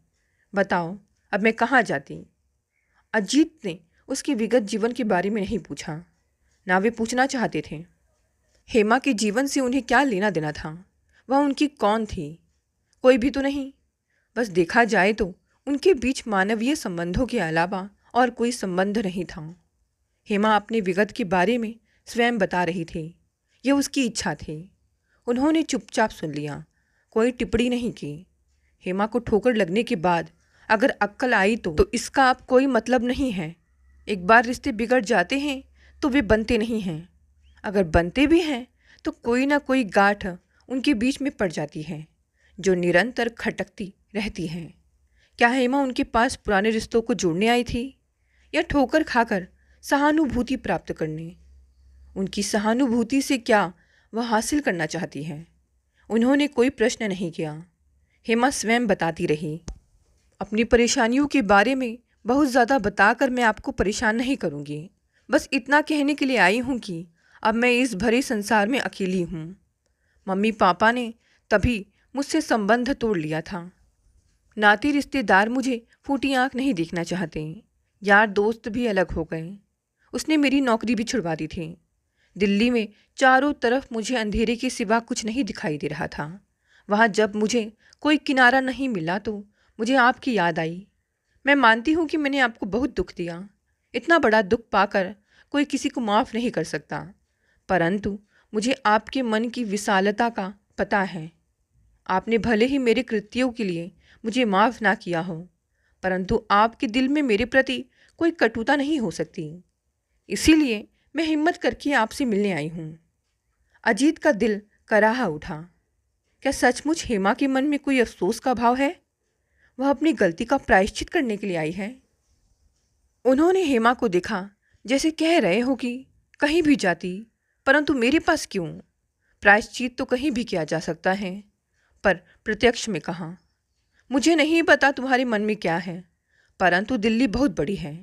बताओ अब मैं कहाँ जाती? अजीत ने उसके विगत जीवन के बारे में नहीं पूछा, ना वे पूछना चाहते थे। हेमा के जीवन से उन्हें क्या लेना देना था? वह उनकी कौन थी? कोई भी तो नहीं। बस देखा जाए तो उनके बीच मानवीय संबंधों के अलावा और कोई संबंध नहीं था। हेमा अपने विगत के बारे में स्वयं बता रही थी। यह उसकी इच्छा थी। उन्होंने चुपचाप सुन लिया, कोई टिप्पणी नहीं की। हेमा को ठोकर लगने के बाद अगर अक्ल आई तो इसका अब कोई मतलब नहीं है। एक बार रिश्ते बिगड़ जाते हैं तो वे बनते नहीं हैं। अगर बनते भी हैं तो कोई ना कोई गांठ उनके बीच में पड़ जाती है जो निरंतर खटकती रहती है। क्या हेमा उनके पास पुराने रिश्तों को जोड़ने आई थी या ठोकर खाकर सहानुभूति प्राप्त करने? उनकी सहानुभूति से क्या वह हासिल करना चाहती है? उन्होंने कोई प्रश्न नहीं किया। हेमा स्वयं बताती रही। अपनी परेशानियों के बारे में बहुत ज़्यादा बताकर मैं आपको परेशान नहीं करूँगी। बस इतना कहने के लिए आई हूँ कि अब मैं इस भरे संसार में अकेली हूँ। मम्मी पापा ने तभी मुझसे संबंध तोड़ लिया था। नाते रिश्तेदार मुझे फूटी आँख नहीं देखना चाहते। यार दोस्त भी अलग हो गए। उसने मेरी नौकरी भी छुड़वा दी थी। दिल्ली में चारों तरफ मुझे अंधेरे के सिवा कुछ नहीं दिखाई दे रहा था। वहाँ जब मुझे कोई किनारा नहीं मिला तो मुझे आपकी याद आई। मैं मानती हूँ कि मैंने आपको बहुत दुख दिया। इतना बड़ा दुख पाकर कोई किसी को माफ़ नहीं कर सकता, परंतु मुझे आपके मन की विशालता का पता है। आपने भले ही मेरे कृत्यों के लिए मुझे माफ़ ना किया हो, परंतु आपके दिल में मेरे प्रति कोई कटुता नहीं हो सकती। इसीलिए मैं हिम्मत करके आपसे मिलने आई हूँ। अजीत का दिल कराहा उठा। क्या सचमुच हेमा के मन में कोई अफसोस का भाव है? वह अपनी गलती का प्रायश्चित करने के लिए आई है। उन्होंने हेमा को देखा, जैसे कह रहे हो कि कहीं भी जाती, परंतु मेरे पास क्यों? प्रायश्चित तो कहीं भी किया जा सकता है, पर प्रत्यक्ष में कहाँ? मुझे नहीं पता तुम्हारे मन में क्या है, परंतु दिल्ली बहुत बड़ी है।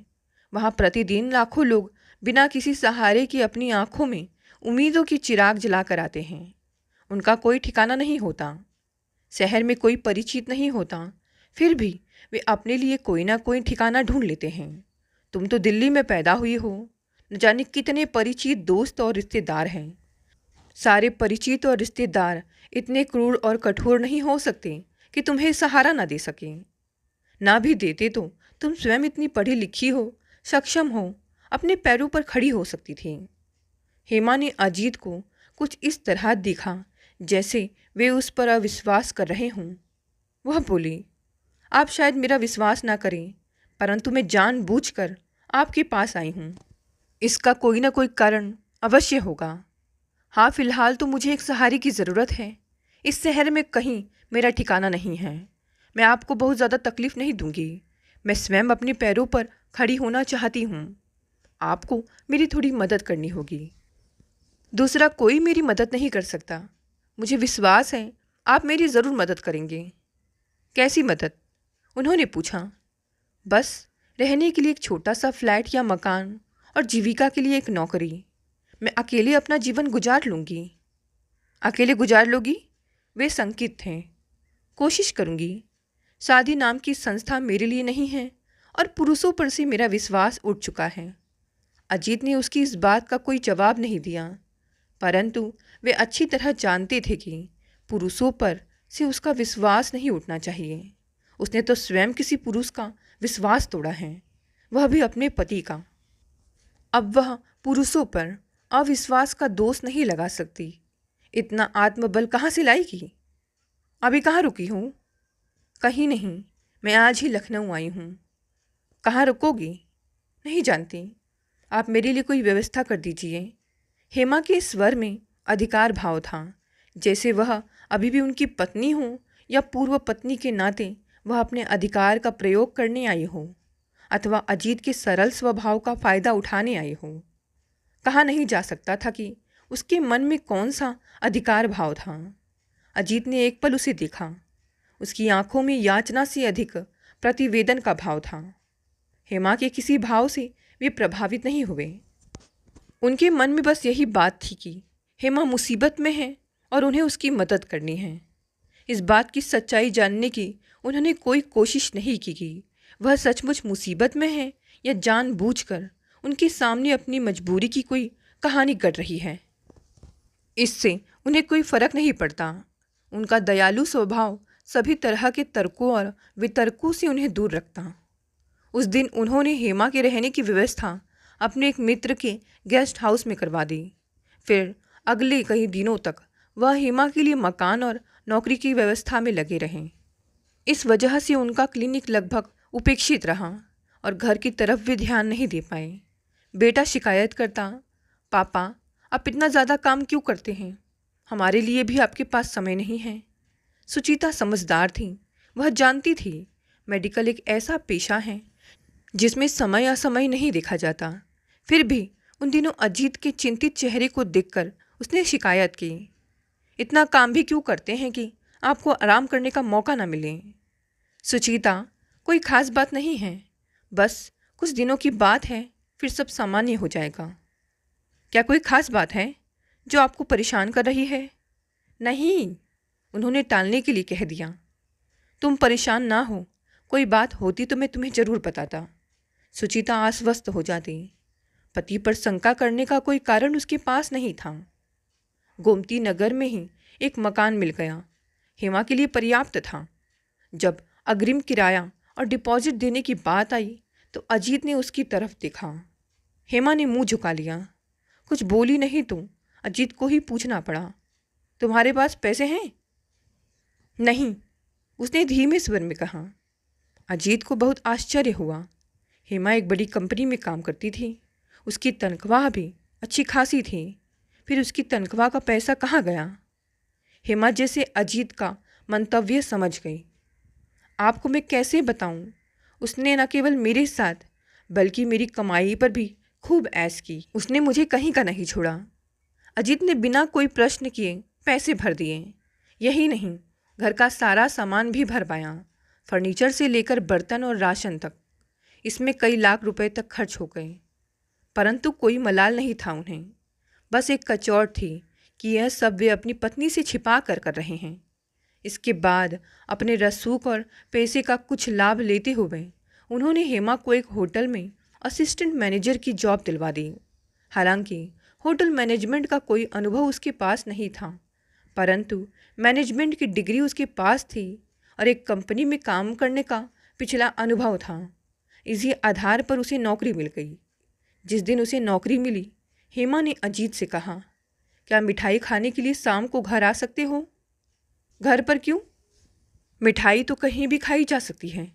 वहाँ प्रतिदिन लाखों लोग बिना किसी सहारे की अपनी आंखों में उम्मीदों की चिराग जलाकर आते हैं। उनका कोई ठिकाना नहीं होता, शहर में कोई परिचित नहीं होता, फिर भी वे अपने लिए कोई ना कोई ठिकाना ढूंढ लेते हैं। तुम तो दिल्ली में पैदा हुई हो, न जाने कितने परिचित दोस्त और रिश्तेदार हैं। सारे परिचित और रिश्तेदार इतने क्रूर और कठोर नहीं हो सकते कि तुम्हें सहारा ना दे सकें। ना भी देते तो तुम स्वयं इतनी पढ़ी लिखी हो, सक्षम हो, अपने पैरों पर खड़ी हो सकती थी। हेमा ने अजीत को कुछ इस तरह देखा जैसे वे उस पर अविश्वास कर रहे हों। वह बोली, आप शायद मेरा विश्वास ना करें, परंतु मैं जानबूझकर आपके पास आई हूँ। इसका कोई ना कोई कारण अवश्य होगा। हाँ, फिलहाल तो मुझे एक सहारे की ज़रूरत है। इस शहर में कहीं मेरा ठिकाना नहीं है। मैं आपको बहुत ज़्यादा तकलीफ़ नहीं दूंगी। मैं स्वयं अपने पैरों पर खड़ी होना चाहती हूँ। आपको मेरी थोड़ी मदद करनी होगी। दूसरा कोई मेरी मदद नहीं कर सकता। मुझे विश्वास है आप मेरी ज़रूर मदद करेंगे। कैसी मदद? उन्होंने पूछा। बस रहने के लिए एक छोटा सा फ्लैट या मकान और जीविका के लिए एक नौकरी। मैं अकेले अपना जीवन गुजार लूँगी। अकेले गुजार लोगी? वे संकित थे। कोशिश करूँगी। शादी नाम की संस्था मेरे लिए नहीं है और पुरुषों पर से मेरा विश्वास उठ चुका है। अजीत ने उसकी इस बात का कोई जवाब नहीं दिया, परंतु वे अच्छी तरह जानते थे कि पुरुषों पर से उसका विश्वास नहीं उठना चाहिए। उसने तो स्वयं किसी पुरुष का विश्वास तोड़ा है, वह भी अपने पति का। अब वह पुरुषों पर अविश्वास का दोष नहीं लगा सकती। इतना आत्मबल कहाँ से लाएगी? अभी कहाँ रुकी हूँ? कहीं नहीं, मैं आज ही लखनऊ आई हूँ। कहाँ रुकोगी? नहीं जानती। आप मेरे लिए कोई व्यवस्था कर दीजिए। हेमा के स्वर में अधिकार भाव था, जैसे वह अभी भी उनकी पत्नी हो या पूर्व पत्नी के नाते वह अपने अधिकार का प्रयोग करने आई हो, अथवा अजीत के सरल स्वभाव का फ़ायदा उठाने आई हो। कहा नहीं जा सकता था कि उसके मन में कौन सा अधिकार भाव था। अजीत ने एक पल उसे देखा। उसकी आंखों में याचना से अधिक प्रतिवेदन का भाव था। हेमा के किसी भाव से वे प्रभावित नहीं हुए। उनके मन में बस यही बात थी कि हेमा मुसीबत में है और उन्हें उसकी मदद करनी है। इस बात की सच्चाई जानने की उन्होंने कोई कोशिश नहीं की कि वह सचमुच मुसीबत में है या जानबूझकर उनके सामने अपनी मजबूरी की कोई कहानी गढ़ रही है। इससे उन्हें कोई फर्क नहीं पड़ता। उनका दयालु स्वभाव सभी तरह के तर्कों और वितर्कों से उन्हें दूर रखता। उस दिन उन्होंने हेमा के रहने की व्यवस्था अपने एक मित्र के गेस्ट हाउस में करवा दी। फिर अगले कई दिनों तक वह हेमा के लिए मकान और नौकरी की व्यवस्था में लगे रहे। इस वजह से उनका क्लिनिक लगभग उपेक्षित रहा और घर की तरफ भी ध्यान नहीं दे पाए। बेटा शिकायत करता, पापा आप इतना ज़्यादा काम क्यों करते हैं? हमारे लिए भी आपके पास समय नहीं है। सुचीता समझदार थी। वह जानती थी मेडिकल एक ऐसा पेशा है जिसमें समय असमय नहीं देखा जाता। फिर भी उन दिनों अजीत के चिंतित चेहरे को देखकर उसने शिकायत की, इतना काम भी क्यों करते हैं कि आपको आराम करने का मौका ना मिले? सुचीता, कोई खास बात नहीं है, बस कुछ दिनों की बात है, फिर सब सामान्य हो जाएगा। क्या कोई खास बात है जो आपको परेशान कर रही है? नहीं, उन्होंने टालने के लिए कह दिया। तुम परेशान ना हो, कोई बात होती तो मैं तुम्हें ज़रूर बताता। सुचीता आश्वस्त हो जाती। पति पर शंका करने का कोई कारण उसके पास नहीं था। गोमती नगर में ही एक मकान मिल गया। हेमा के लिए पर्याप्त था। जब अग्रिम किराया और डिपॉजिट देने की बात आई तो अजीत ने उसकी तरफ देखा। हेमा ने मुंह झुका लिया। कुछ बोली नहीं तो अजीत को ही पूछना पड़ा, तुम्हारे पास पैसे हैं? नहीं, उसने धीमे स्वर में कहा। अजीत को बहुत आश्चर्य हुआ। हेमा एक बड़ी कंपनी में काम करती थी। उसकी तनख्वाह भी अच्छी खासी थी। फिर उसकी तनख्वाह का पैसा कहाँ गया? हेमा जैसे अजीत का मंतव्य समझ गई। आपको मैं कैसे बताऊं, उसने न केवल मेरे साथ बल्कि मेरी कमाई पर भी खूब ऐश की। उसने मुझे कहीं का नहीं छोड़ा। अजीत ने बिना कोई प्रश्न किए पैसे भर दिए। यही नहीं, घर का सारा सामान भी भर पाया, फर्नीचर से लेकर बर्तन और राशन तक। इसमें कई लाख रुपए तक खर्च हो गए, परंतु कोई मलाल नहीं था उन्हें। बस एक कचौट थी कि यह सब वे अपनी पत्नी से छिपा कर रहे हैं। इसके बाद अपने रसूख और पैसे का कुछ लाभ लेते हुए उन्होंने हेमा को एक होटल में असिस्टेंट मैनेजर की जॉब दिलवा दी। हालांकि होटल मैनेजमेंट का कोई अनुभव उसके पास नहीं था, परंतु मैनेजमेंट की डिग्री उसके पास थी और एक कंपनी में काम करने का पिछला अनुभव था। इसी आधार पर उसे नौकरी मिल गई। जिस दिन उसे नौकरी मिली, हेमा ने अजीत से कहा, क्या मिठाई खाने के लिए शाम को घर आ सकते हो? घर पर क्यों? मिठाई तो कहीं भी खाई जा सकती है,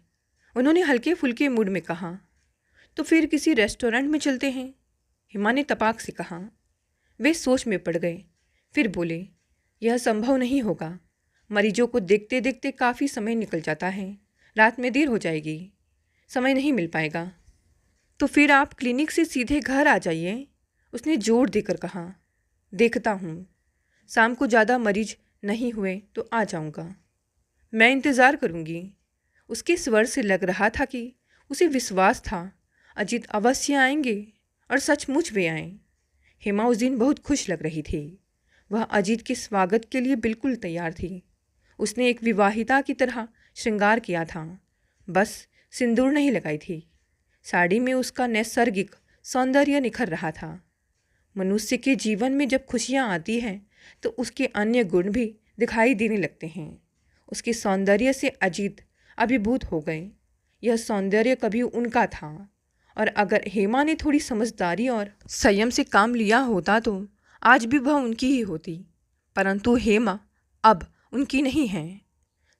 उन्होंने हल्के फुल्के मूड में कहा। तो फिर किसी रेस्टोरेंट में चलते हैं, हेमा ने तपाक से कहा। वे सोच में पड़ गए, फिर बोले, यह संभव नहीं होगा। मरीजों को देखते देखते काफ़ी समय निकल जाता है, रात में देर हो जाएगी, समय नहीं मिल पाएगा। तो फिर आप क्लिनिक से सीधे घर आ जाइए, उसने जोर देकर कहा। देखता हूँ, शाम को ज़्यादा मरीज नहीं हुए तो आ जाऊँगा। मैं इंतज़ार करूँगी। उसके स्वर से लग रहा था कि उसे विश्वास था अजीत अवश्य आएंगे, और सचमुच वे आए। हेमा उस दिन बहुत खुश लग रही थी। वह अजीत के स्वागत के लिए बिल्कुल तैयार थी। उसने एक विवाहिता की तरह श्रृंगार किया था, बस सिंदूर नहीं लगाई थी। साड़ी में उसका नैसर्गिक सौंदर्य निखर रहा था। मनुष्य के जीवन में जब खुशियाँ आती हैं तो उसके अन्य गुण भी दिखाई देने लगते हैं। उसके सौंदर्य से अजीत अभिभूत हो गए। यह सौंदर्य कभी उनका था, और अगर हेमा ने थोड़ी समझदारी और संयम से काम लिया होता तो आज भी वह उनकी ही होती। परंतु हेमा अब उनकी नहीं है।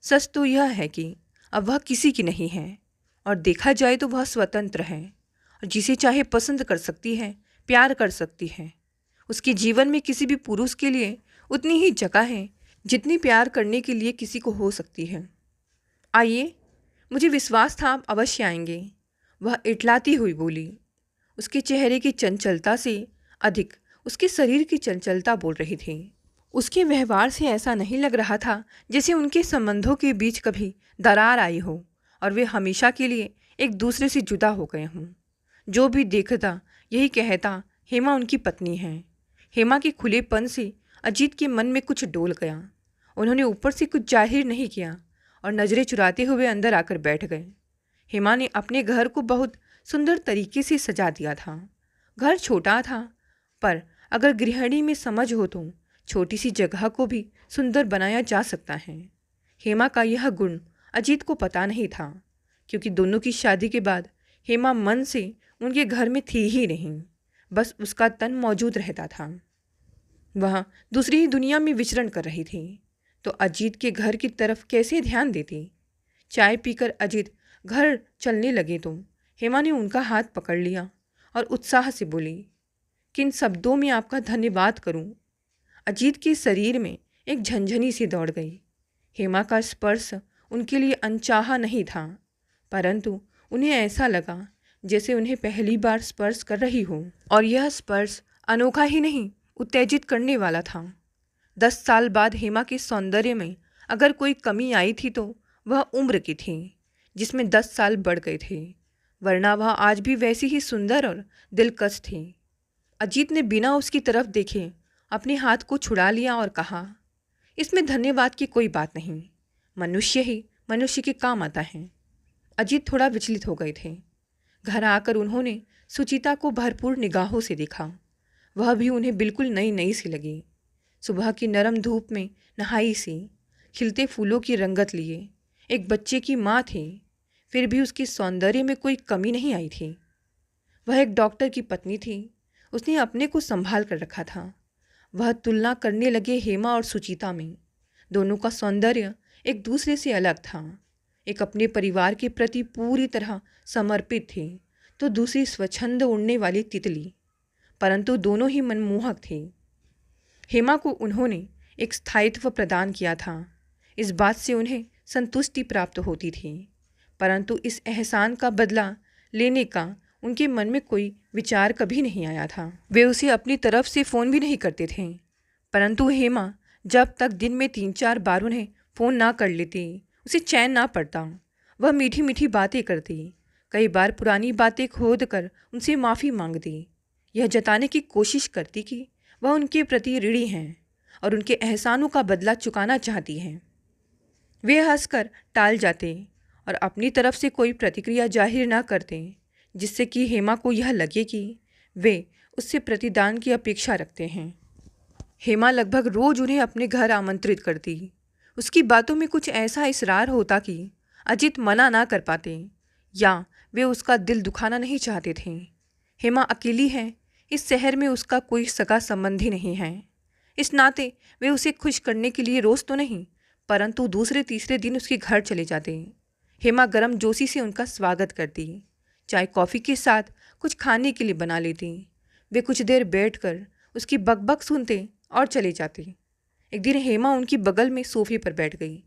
सच तो यह है कि अब वह किसी की नहीं है, और देखा जाए तो वह स्वतंत्र है और जिसे चाहे पसंद कर सकती है, प्यार कर सकती है। उसके जीवन में किसी भी पुरुष के लिए उतनी ही जगह है जितनी प्यार करने के लिए किसी को हो सकती है। आइए, मुझे विश्वास था आप अवश्य आएंगे, वह इटलाती हुई बोली। उसके चेहरे की चंचलता से अधिक उसके शरीर की चंचलता बोल रही थी। उसके व्यवहार से ऐसा नहीं लग रहा था जैसे उनके संबंधों के बीच कभी दरार आई हो और वे हमेशा के लिए एक दूसरे से जुदा हो गए हों। जो भी देखता यही कहता, हेमा उनकी पत्नी है। हेमा के खुलेपन से अजीत के मन में कुछ डोल गया। उन्होंने ऊपर से कुछ जाहिर नहीं किया और नज़रें चुराते हुए अंदर आकर बैठ गए। हेमा ने अपने घर को बहुत सुंदर तरीके से सजा दिया था। घर छोटा था, पर अगर गृहिणी में समझ हो तो छोटी सी जगह को भी सुंदर बनाया जा सकता है। हेमा का यह गुण अजीत को पता नहीं था, क्योंकि दोनों की शादी के बाद हेमा मन से उनके घर में थी ही नहीं, बस उसका तन मौजूद रहता था। वह दूसरी ही दुनिया में विचरण कर रही थी, तो अजीत के घर की तरफ कैसे ध्यान देती। चाय पीकर अजीत घर चलने लगे तो हेमा ने उनका हाथ पकड़ लिया और उत्साह से बोली, किन शब्दों में आपका धन्यवाद करूं। अजीत के शरीर में एक झंझनी सी दौड़ गई। हेमा का स्पर्श उनके लिए अनचाहा नहीं था, परंतु उन्हें ऐसा लगा जैसे उन्हें पहली बार स्पर्श कर रही हो, और यह स्पर्श अनोखा ही नहीं, उत्तेजित करने वाला था। 10 साल बाद हेमा के सौंदर्य में अगर कोई कमी आई थी तो वह उम्र की थी, जिसमें 10 साल बढ़ गए थे, वरना वह आज भी वैसी ही सुंदर और दिलकश थी। अजीत ने बिना उसकी तरफ देखे अपने हाथ को छुड़ा लिया और कहा, इसमें धन्यवाद की कोई बात नहीं, मनुष्य ही मनुष्य के काम आता है। अजीत थोड़ा विचलित हो गए थे। घर आकर उन्होंने सुचिता को भरपूर निगाहों से देखा। वह भी उन्हें बिल्कुल नई नई सी लगी। सुबह की नरम धूप में नहाई सी, खिलते फूलों की रंगत लिए एक बच्चे की माँ थी, फिर भी उसके सौंदर्य में कोई कमी नहीं आई थी। वह एक डॉक्टर की पत्नी थी, उसने अपने को संभाल कर रखा था। वह तुलना करने लगे हेमा और सुचिता में। दोनों का सौंदर्य एक दूसरे से अलग था। एक अपने परिवार के प्रति पूरी तरह समर्पित थी, तो दूसरी स्वच्छंद उड़ने वाली तितली, परंतु दोनों ही मनमोहक थे। हेमा को उन्होंने एक स्थायित्व प्रदान किया था, इस बात से उन्हें संतुष्टि प्राप्त होती थी, परंतु इस एहसान का बदला लेने का उनके मन में कोई विचार कभी नहीं आया था। वे उसे अपनी तरफ से फ़ोन भी नहीं करते थे, परंतु हेमा जब तक दिन में 3-4 बार उन्हें फ़ोन ना कर लेती, उसे चैन ना पड़ता। वह मीठी मीठी बातें करती, कई बार पुरानी बातें खोद कर उनसे माफ़ी मांगती, यह जताने की कोशिश करती कि वह उनके प्रति ऋणी हैं और उनके एहसानों का बदला चुकाना चाहती हैं। वे हंसकर टाल जाते और अपनी तरफ से कोई प्रतिक्रिया जाहिर ना करते, जिससे कि हेमा को यह लगे कि वे उससे प्रतिदान की अपेक्षा रखते हैं। हेमा लगभग रोज़ उन्हें अपने घर आमंत्रित करती। उसकी बातों में कुछ ऐसा इसरार होता कि अजीत मना ना कर पाते, या वे उसका दिल दुखाना नहीं चाहते थे। हेमा अकेली है, इस शहर में उसका कोई सगा संबंधी नहीं है। इस नाते वे उसे खुश करने के लिए रोज़ तो नहीं, परंतु दूसरे तीसरे दिन उसके घर चले जाते। हेमा गर्म जोशी से उनका स्वागत करती, चाय कॉफ़ी के साथ कुछ खाने के लिए बना लेती। वे कुछ देर बैठकर उसकी बकबक सुनते और चले जाते। एक दिन हेमा उनकी बगल में सोफे पर बैठ गई।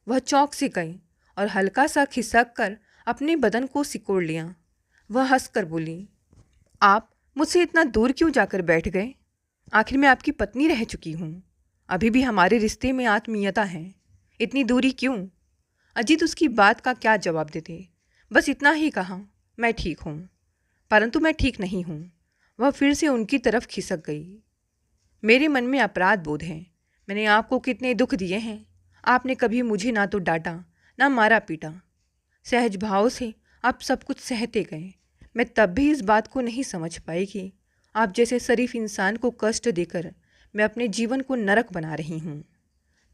वह चौंक से गई और हल्का सा खिसक कर अपने बदन को सिकोड़ लिया। वह हंसकर बोली, आप मुझसे इतना दूर क्यों जाकर बैठ गए? आखिर मैं आपकी पत्नी रह चुकी हूँ। अभी भी हमारे रिश्ते में आत्मीयता है, इतनी दूरी क्यों? अजीत उसकी बात का क्या जवाब देते, बस इतना ही कहा, मैं ठीक हूँ। परंतु मैं ठीक नहीं हूँ। वह फिर से उनकी तरफ खिसक गई। मेरे मन में अपराध बोध है। मैंने आपको कितने दुख दिए हैं। आपने कभी मुझे ना तो डांटा ना मारा पीटा। सहज भाव से आप सब कुछ सहते गए। मैं तब भी इस बात को नहीं समझ पाई कि आप जैसे शरीफ इंसान को कष्ट देकर मैं अपने जीवन को नरक बना रही हूँ।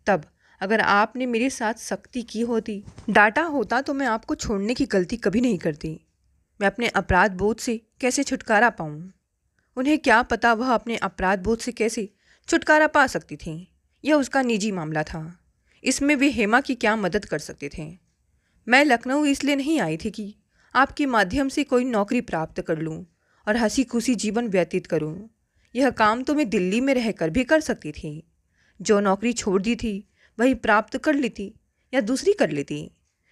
तब अगर आपने मेरे साथ सख्ती की होती, डांटा होता, तो मैं आपको छोड़ने की गलती कभी नहीं करती। मैं अपने अपराध बोध से कैसे छुटकारा पाऊँ? उन्हें क्या पता वह अपने अपराध बोध से कैसे छुटकारा पा सकती थी। यह उसका निजी मामला था। इसमें वे हेमा की क्या मदद कर सकते थे? मैं लखनऊ इसलिए नहीं आई थी कि आपके माध्यम से कोई नौकरी प्राप्त कर लूं और हंसी खुशी जीवन व्यतीत करूं। यह काम तो मैं दिल्ली में रहकर भी कर सकती थी। जो नौकरी छोड़ दी थी वही प्राप्त कर लेती या दूसरी कर लेती।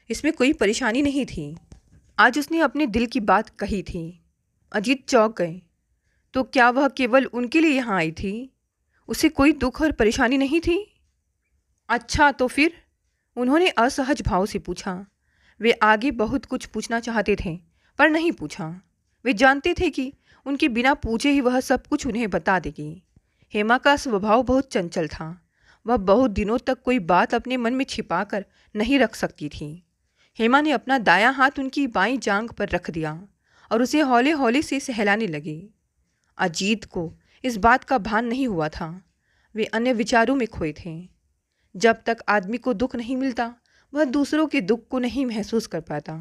इसमें कोई परेशानी नहीं थी। आज उसने अपने दिल की बात कही थी। अजीत चौंक गए। तो क्या वह केवल उनके लिए यहाँ आई थी? उसे कोई दुख और परेशानी नहीं थी? अच्छा तो फिर? उन्होंने असहज भाव से पूछा। वे आगे बहुत कुछ पूछना चाहते थे पर नहीं पूछा। वे जानते थे कि उनके बिना पूछे ही वह सब कुछ उन्हें बता देगी। हेमा का स्वभाव बहुत चंचल था। वह बहुत दिनों तक कोई बात अपने मन में छिपा कर नहीं रख सकती थी। हेमा ने अपना दायां हाथ उनकी बाईं जांघ पर रख दिया और उसे हौले हौले से सहलाने लगी। अजीत को इस बात का भान नहीं हुआ था। वे अन्य विचारों में खोए थे। जब तक आदमी को दुख नहीं मिलता वह दूसरों के दुख को नहीं महसूस कर पाता।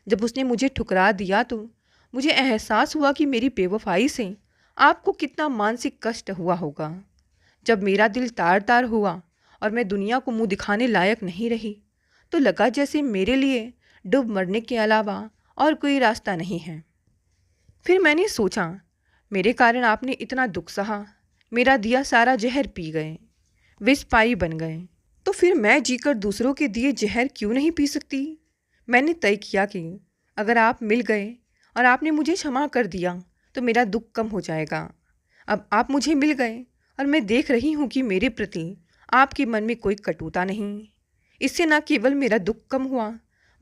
जब उसने मुझे ठुकरा दिया तो मुझे एहसास हुआ कि मेरी बेवफाई से आपको कितना मानसिक कष्ट हुआ होगा। जब मेरा दिल तार तार हुआ और मैं दुनिया को मुंह दिखाने लायक नहीं रही तो लगा जैसे मेरे लिए डूब मरने के अलावा और कोई रास्ता नहीं है। फिर मैंने सोचा, मेरे कारण आपने इतना दुख सहा, मेरा दिया सारा जहर पी गए, विष पाई बन गए, तो फिर मैं जीकर दूसरों के दिए जहर क्यों नहीं पी सकती? मैंने तय किया कि अगर आप मिल गए और आपने मुझे क्षमा कर दिया तो मेरा दुख कम हो जाएगा। अब आप मुझे मिल गए और मैं देख रही हूँ कि मेरे प्रति आपके मन में कोई कटुता नहीं। इससे न केवल मेरा दुख कम हुआ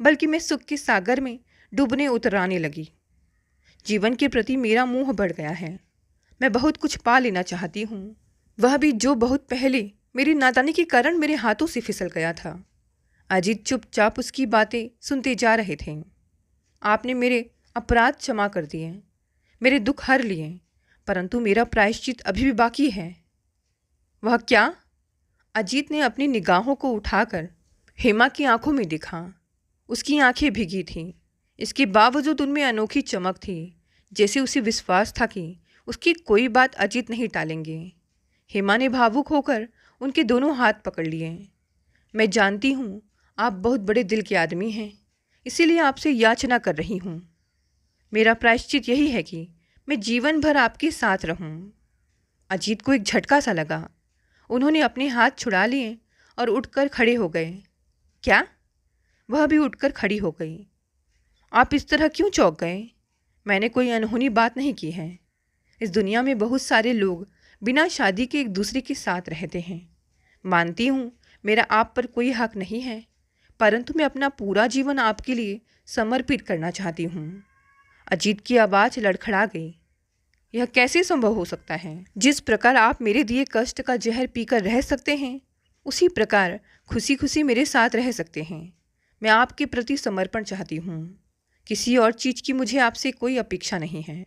बल्कि मैं सुख के सागर में डूबने उतराने लगी। जीवन के प्रति मेरा मोह बढ़ गया है। मैं बहुत कुछ पा लेना चाहती हूँ, वह भी जो बहुत पहले मेरी नादानी के कारण मेरे हाथों से फिसल गया था। अजीत चुपचाप उसकी बातें सुनते जा रहे थे। आपने मेरे अपराध क्षमा कर दिए, मेरे दुख हर लिए, परंतु मेरा प्रायश्चित अभी भी बाकी है। वह क्या? अजीत ने अपनी निगाहों को उठाकर हेमा की आंखों में देखा। उसकी आंखें भीगी थीं। इसके बावजूद उनमें अनोखी चमक थी, जैसे उसे विश्वास था कि उसकी कोई बात अजीत नहीं टालेंगे। हेमा ने भावुक होकर उनके दोनों हाथ पकड़ लिए। मैं जानती हूँ आप बहुत बड़े दिल के आदमी हैं, इसीलिए आपसे याचना कर रही हूँ। मेरा प्रायश्चित यही है कि मैं जीवन भर आपके साथ रहूँ। अजीत को एक झटका सा लगा। उन्होंने अपने हाथ छुड़ा लिए और उठकर खड़े हो गए। क्या? वह भी उठकर खड़ी हो गई। आप इस तरह क्यों चौंक गए? मैंने कोई अनहोनी बात नहीं की है। इस दुनिया में बहुत सारे लोग बिना शादी के एक दूसरे के साथ रहते हैं। मानती हूँ मेरा आप पर कोई हक नहीं है, परंतु मैं अपना पूरा जीवन आपके लिए समर्पित करना चाहती हूँ। अजीत की आवाज़ लड़खड़ा गई। यह कैसे संभव हो सकता है? जिस प्रकार आप मेरे दिए कष्ट का जहर पीकर रह सकते हैं, उसी प्रकार खुशी खुशी मेरे साथ रह सकते हैं। मैं आपके प्रति समर्पण चाहती हूँ। किसी और चीज़ की मुझे आपसे कोई अपेक्षा नहीं है।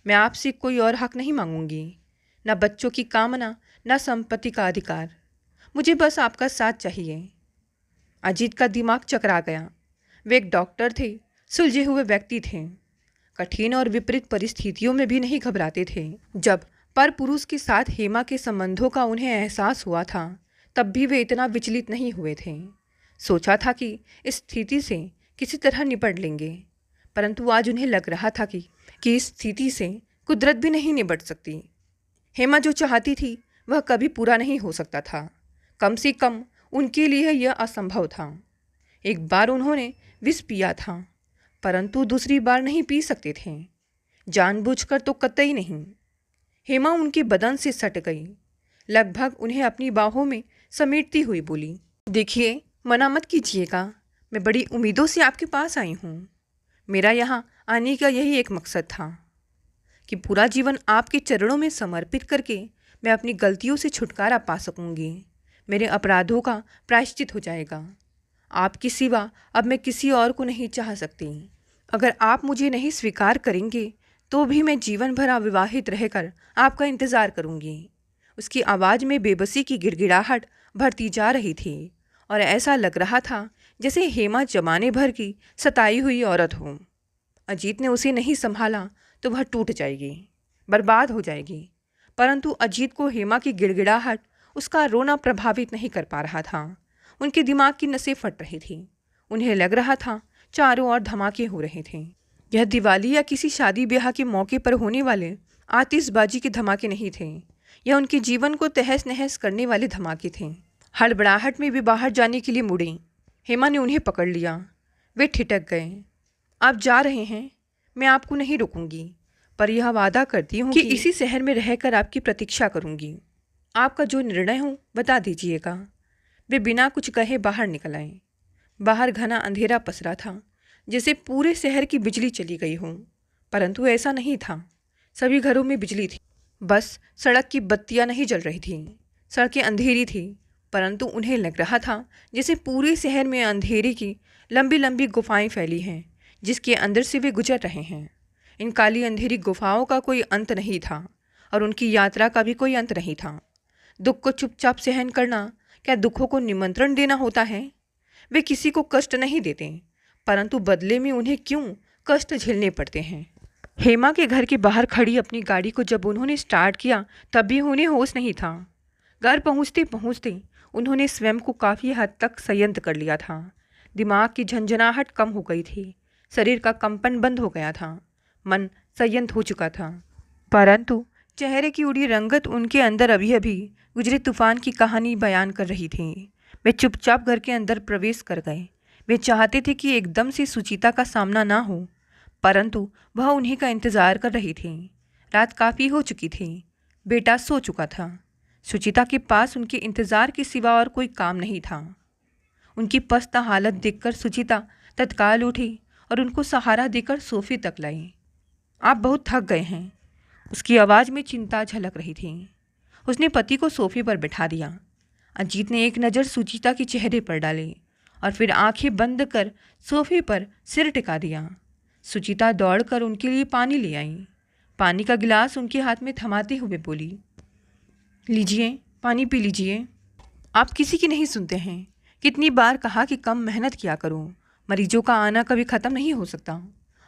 मैं आपसे कोई और हक नहीं मांगूंगी, न बच्चों की कामना, न संपत्ति का अधिकार। मुझे बस आपका साथ चाहिए। अजीत का दिमाग चकरा गया। वे एक डॉक्टर थे, सुलझे हुए व्यक्ति थे। कठिन और विपरीत परिस्थितियों में भी नहीं घबराते थे। जब पर पुरुष के साथ हेमा के संबंधों का उन्हें एहसास हुआ था, तब भी वे इतना विचलित नहीं हुए थे। सोचा था कि इस स्थिति से किसी तरह निपट लेंगे, परंतु आज उन्हें लग रहा था कि इस स्थिति से कुदरत भी नहीं निपट सकती। हेमा जो चाहती थी वह कभी पूरा नहीं हो सकता था। कम से कम उनके लिए यह असंभव था। एक बार उन्होंने विष पिया था, परंतु दूसरी बार नहीं पी सकते थे, जानबूझकर तो कतई नहीं। हेमा उनके बदन से सट गई, लगभग उन्हें अपनी बाहों में समेटती हुई बोली, देखिए, मना मत कीजिएगा, मैं बड़ी उम्मीदों से आपके पास आई हूँ। मेरा यहाँ आने का यही एक मकसद था कि पूरा जीवन आपके चरणों में समर्पित करके मैं अपनी गलतियों से छुटकारा पा सकूंगी। मेरे अपराधों का प्रायश्चित हो जाएगा। आपके सिवा अब मैं किसी और को नहीं चाह सकती। अगर आप मुझे नहीं स्वीकार करेंगे तो भी मैं जीवन भर अविवाहित रहकर आपका इंतज़ार करूंगी। उसकी आवाज़ में बेबसी की गिड़गिड़ाहट भरती जा रही थी और ऐसा लग रहा था जैसे हेमा जमाने भर की सताई हुई औरत हो। अजीत ने उसे नहीं संभाला तो वह टूट जाएगी, बर्बाद हो जाएगी। परंतु अजीत को हेमा की गिड़गिड़ाहट, उसका रोना प्रभावित नहीं कर पा रहा था। उनके दिमाग की नसें फट रही थी। उन्हें लग रहा था चारों ओर धमाके हो रहे थे। यह दिवाली या किसी शादी ब्याह के मौके पर होने वाले आतिशबाजी के धमाके नहीं थे। यह उनके जीवन को तहस नहस करने वाले धमाके थे। हड़बड़ाहट में वे बाहर जाने के लिए मुड़ी। हेमा ने उन्हें पकड़ लिया। वे ठिठक गए। आप जा रहे हैं, मैं आपको नहीं रोकूंगी, पर यह वादा करती हूँ कि इसी शहर में रहकर आपकी प्रतीक्षा करूंगी। आपका जो निर्णय हो बता दीजिएगा। वे बिना कुछ कहे बाहर निकल आए। बाहर घना अंधेरा पसरा था, जैसे पूरे शहर की बिजली चली गई हो, परंतु ऐसा नहीं था। सभी घरों में बिजली थी, बस सड़क की बत्तियां नहीं जल रही थीं। सड़कें अंधेरी थी, परंतु उन्हें लग रहा था जैसे पूरे शहर में अंधेरे की लंबी लंबी गुफाएं फैली हैं, जिसके अंदर से वे गुजर रहे हैं। इन काली अंधेरी गुफाओं का कोई अंत नहीं था और उनकी यात्रा का भी कोई अंत नहीं था। दुख को चुपचाप सहन करना क्या दुखों को निमंत्रण देना होता है? वे किसी को कष्ट नहीं देते, परंतु बदले में उन्हें क्यों कष्ट झेलने पड़ते हैं। हेमा के घर के बाहर खड़ी अपनी गाड़ी को जब उन्होंने स्टार्ट किया, तब भी उन्हें होश नहीं था। घर पहुंचते पहुंचते उन्होंने स्वयं को काफ़ी हद तक संयत कर लिया था। दिमाग की झंझनाहट कम हो गई थी, शरीर का कंपन बंद हो गया था, मन संयत हो चुका था, परंतु चेहरे की उड़ी रंगत उनके अंदर अभी अभी गुजरे तूफान की कहानी बयान कर रही थी। वे चुपचाप घर के अंदर प्रवेश कर गए। वे चाहते थे कि एकदम से सुचिता का सामना ना हो, परंतु वह उन्हीं का इंतज़ार कर रही थी। रात काफ़ी हो चुकी थी, बेटा सो चुका था। सुचिता के पास उनके इंतज़ार के सिवा और कोई काम नहीं था। उनकी पस्त हालत देखकर सुचिता तत्काल उठी और उनको सहारा देकर सोफे तक लाई। आप बहुत थक गए हैं, उसकी आवाज़ में चिंता झलक रही थी। उसने पति को सोफे पर बिठा दिया। अजीत ने एक नज़र सुचिता के चेहरे पर डाली और फिर आंखें बंद कर सोफे पर सिर टिका दिया। सुचिता दौड़कर उनके लिए पानी ले आई। पानी का गिलास उनके हाथ में थमाते हुए बोली, लीजिए, पानी पी लीजिए। आप किसी की नहीं सुनते हैं। कितनी बार कहा कि कम मेहनत किया करो, मरीजों का आना कभी ख़त्म नहीं हो सकता।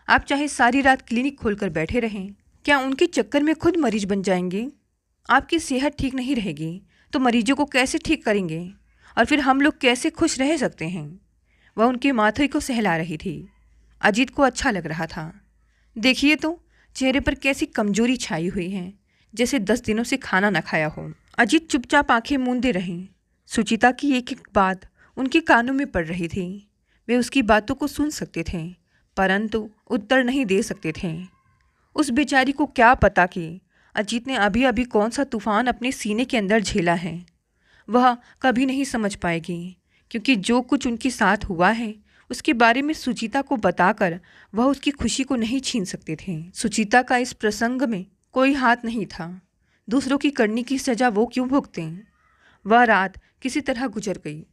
आप चाहे सारी रात क्लिनिक खोलकर बैठे रहें, क्या उनके चक्कर में खुद मरीज बन जाएंगे? आपकी सेहत ठीक नहीं रहेगी तो मरीजों को कैसे ठीक करेंगे, और फिर हम लोग कैसे खुश रह सकते हैं? वह उनके माथे को सहला रही थी। अजीत को अच्छा लग रहा था। देखिए तो, चेहरे पर कैसी कमजोरी छाई हुई है, जैसे 10 दिनों से खाना न खाया हो। अजीत चुपचाप आंखें मूंदे रहे। सुचिता की एक एक बात उनके कानों में पड़ रही थी। वे उसकी बातों को सुन सकते थे, परंतु उत्तर नहीं दे सकते थे। उस बेचारी को क्या पता कि अजीत ने अभी अभी कौन सा तूफान अपने सीने के अंदर झेला है। वह कभी नहीं समझ पाएगी, क्योंकि जो कुछ उनके साथ हुआ है उसके बारे में सुचिता को बताकर वह उसकी खुशी को नहीं छीन सकते थे। सुचिता का इस प्रसंग में कोई हाथ नहीं था। दूसरों की करनी की सज़ा वो क्यों भुगतें? वह रात किसी तरह गुजर गई।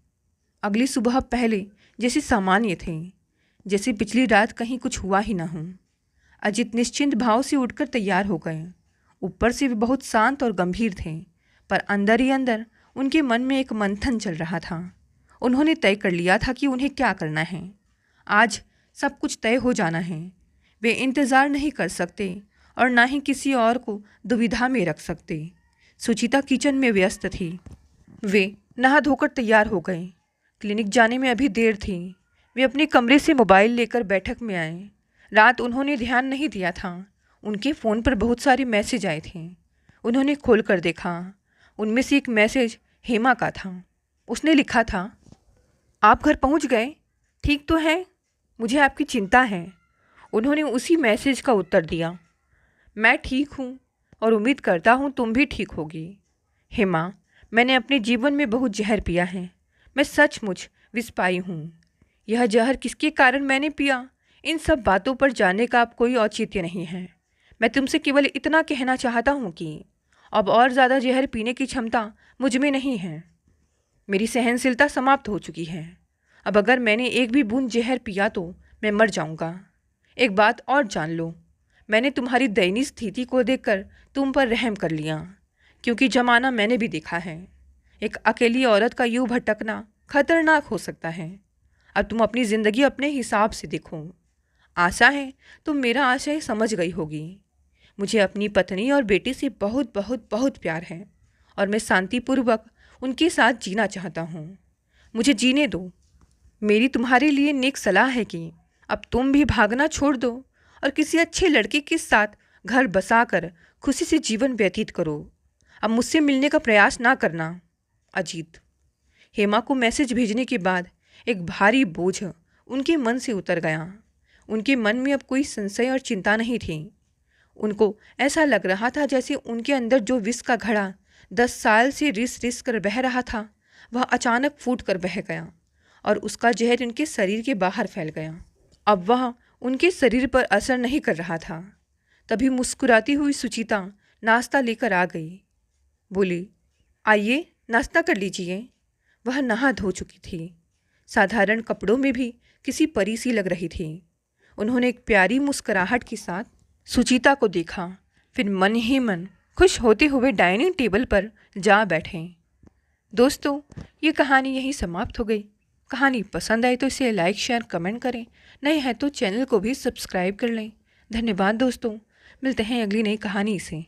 अगली सुबह पहले जैसे सामान्य थे, जैसे पिछली रात कहीं कुछ हुआ ही ना हो। अजित निश्चिंत भाव से उठकर तैयार हो गए। ऊपर से वे बहुत शांत और गंभीर थे, पर अंदर ही अंदर उनके मन में एक मंथन चल रहा था। उन्होंने तय कर लिया था कि उन्हें क्या करना है। आज सब कुछ तय हो जाना है। वे इंतज़ार नहीं कर सकते और ना ही किसी और को दुविधा में रख सकते। सुचिता किचन में व्यस्त थी। वे नहा धोकर तैयार हो गए। क्लिनिक जाने में अभी देर थी। वे अपने कमरे से मोबाइल लेकर बैठक में आए। रात उन्होंने ध्यान नहीं दिया था। उनके फ़ोन पर बहुत सारे मैसेज आए थे। उन्होंने खोल कर देखा। उनमें से एक मैसेज हेमा का था। उसने लिखा था, आप घर पहुंच गए? ठीक तो हैं? मुझे आपकी चिंता है। उन्होंने उसी मैसेज का उत्तर दिया, मैं ठीक हूँ और उम्मीद करता हूँ तुम भी ठीक होगी। हेमा, मैंने अपने जीवन में बहुत जहर पिया है। मैं सचमुच विष पाई हूँ। यह जहर किसके कारण मैंने पिया, इन सब बातों पर जानने का अब कोई औचित्य नहीं है। मैं तुमसे केवल इतना कहना चाहता हूँ कि अब और ज़्यादा जहर पीने की क्षमता मुझ में नहीं है। मेरी सहनशीलता समाप्त हो चुकी है। अब अगर मैंने एक भी बूंद जहर पिया तो मैं मर जाऊँगा। एक बात और जान लो, मैंने तुम्हारी दयनीय स्थिति को देखकर तुम पर रहम कर लिया, क्योंकि जमाना मैंने भी देखा है। एक अकेली औरत का यूं भटकना खतरनाक हो सकता है। अब तुम अपनी ज़िंदगी अपने हिसाब से देखो। आशा है तुम मेरा आशय समझ गई होगी। मुझे अपनी पत्नी और बेटी से बहुत बहुत बहुत प्यार है और मैं शांतिपूर्वक उनके साथ जीना चाहता हूँ। मुझे जीने दो। मेरी तुम्हारे लिए नेक सलाह है कि अब तुम भी भागना छोड़ दो और किसी अच्छे लड़के के साथ घर बसाकर खुशी से जीवन व्यतीत करो। अब मुझसे मिलने का प्रयास ना करना। अजीत। हेमा को मैसेज भेजने के बाद एक भारी बोझ उनके मन से उतर गया। उनके मन में अब कोई संशय और चिंता नहीं थी। उनको ऐसा लग रहा था जैसे उनके अंदर जो विष का घड़ा 10 साल से रिस रिस कर बह रहा था, वह अचानक फूट कर बह गया और उसका जहर उनके शरीर के बाहर फैल गया। अब वह उनके शरीर पर असर नहीं कर रहा था। तभी मुस्कुराती हुई सुचिता नाश्ता लेकर आ गई। बोली, आइए नाश्ता कर लीजिए। वह नहा धो चुकी थी। साधारण कपड़ों में भी किसी परी सी लग रही थी। उन्होंने एक प्यारी मुस्कुराहट के साथ सुचिता को देखा, फिर मन ही मन खुश होते हुए डाइनिंग टेबल पर जा बैठे। दोस्तों, ये कहानी यहीं समाप्त हो गई। कहानी पसंद आई तो इसे लाइक शेयर कमेंट करें। नए हैं तो चैनल को भी सब्सक्राइब कर लें। धन्यवाद दोस्तों। मिलते हैं अगली नई कहानी से।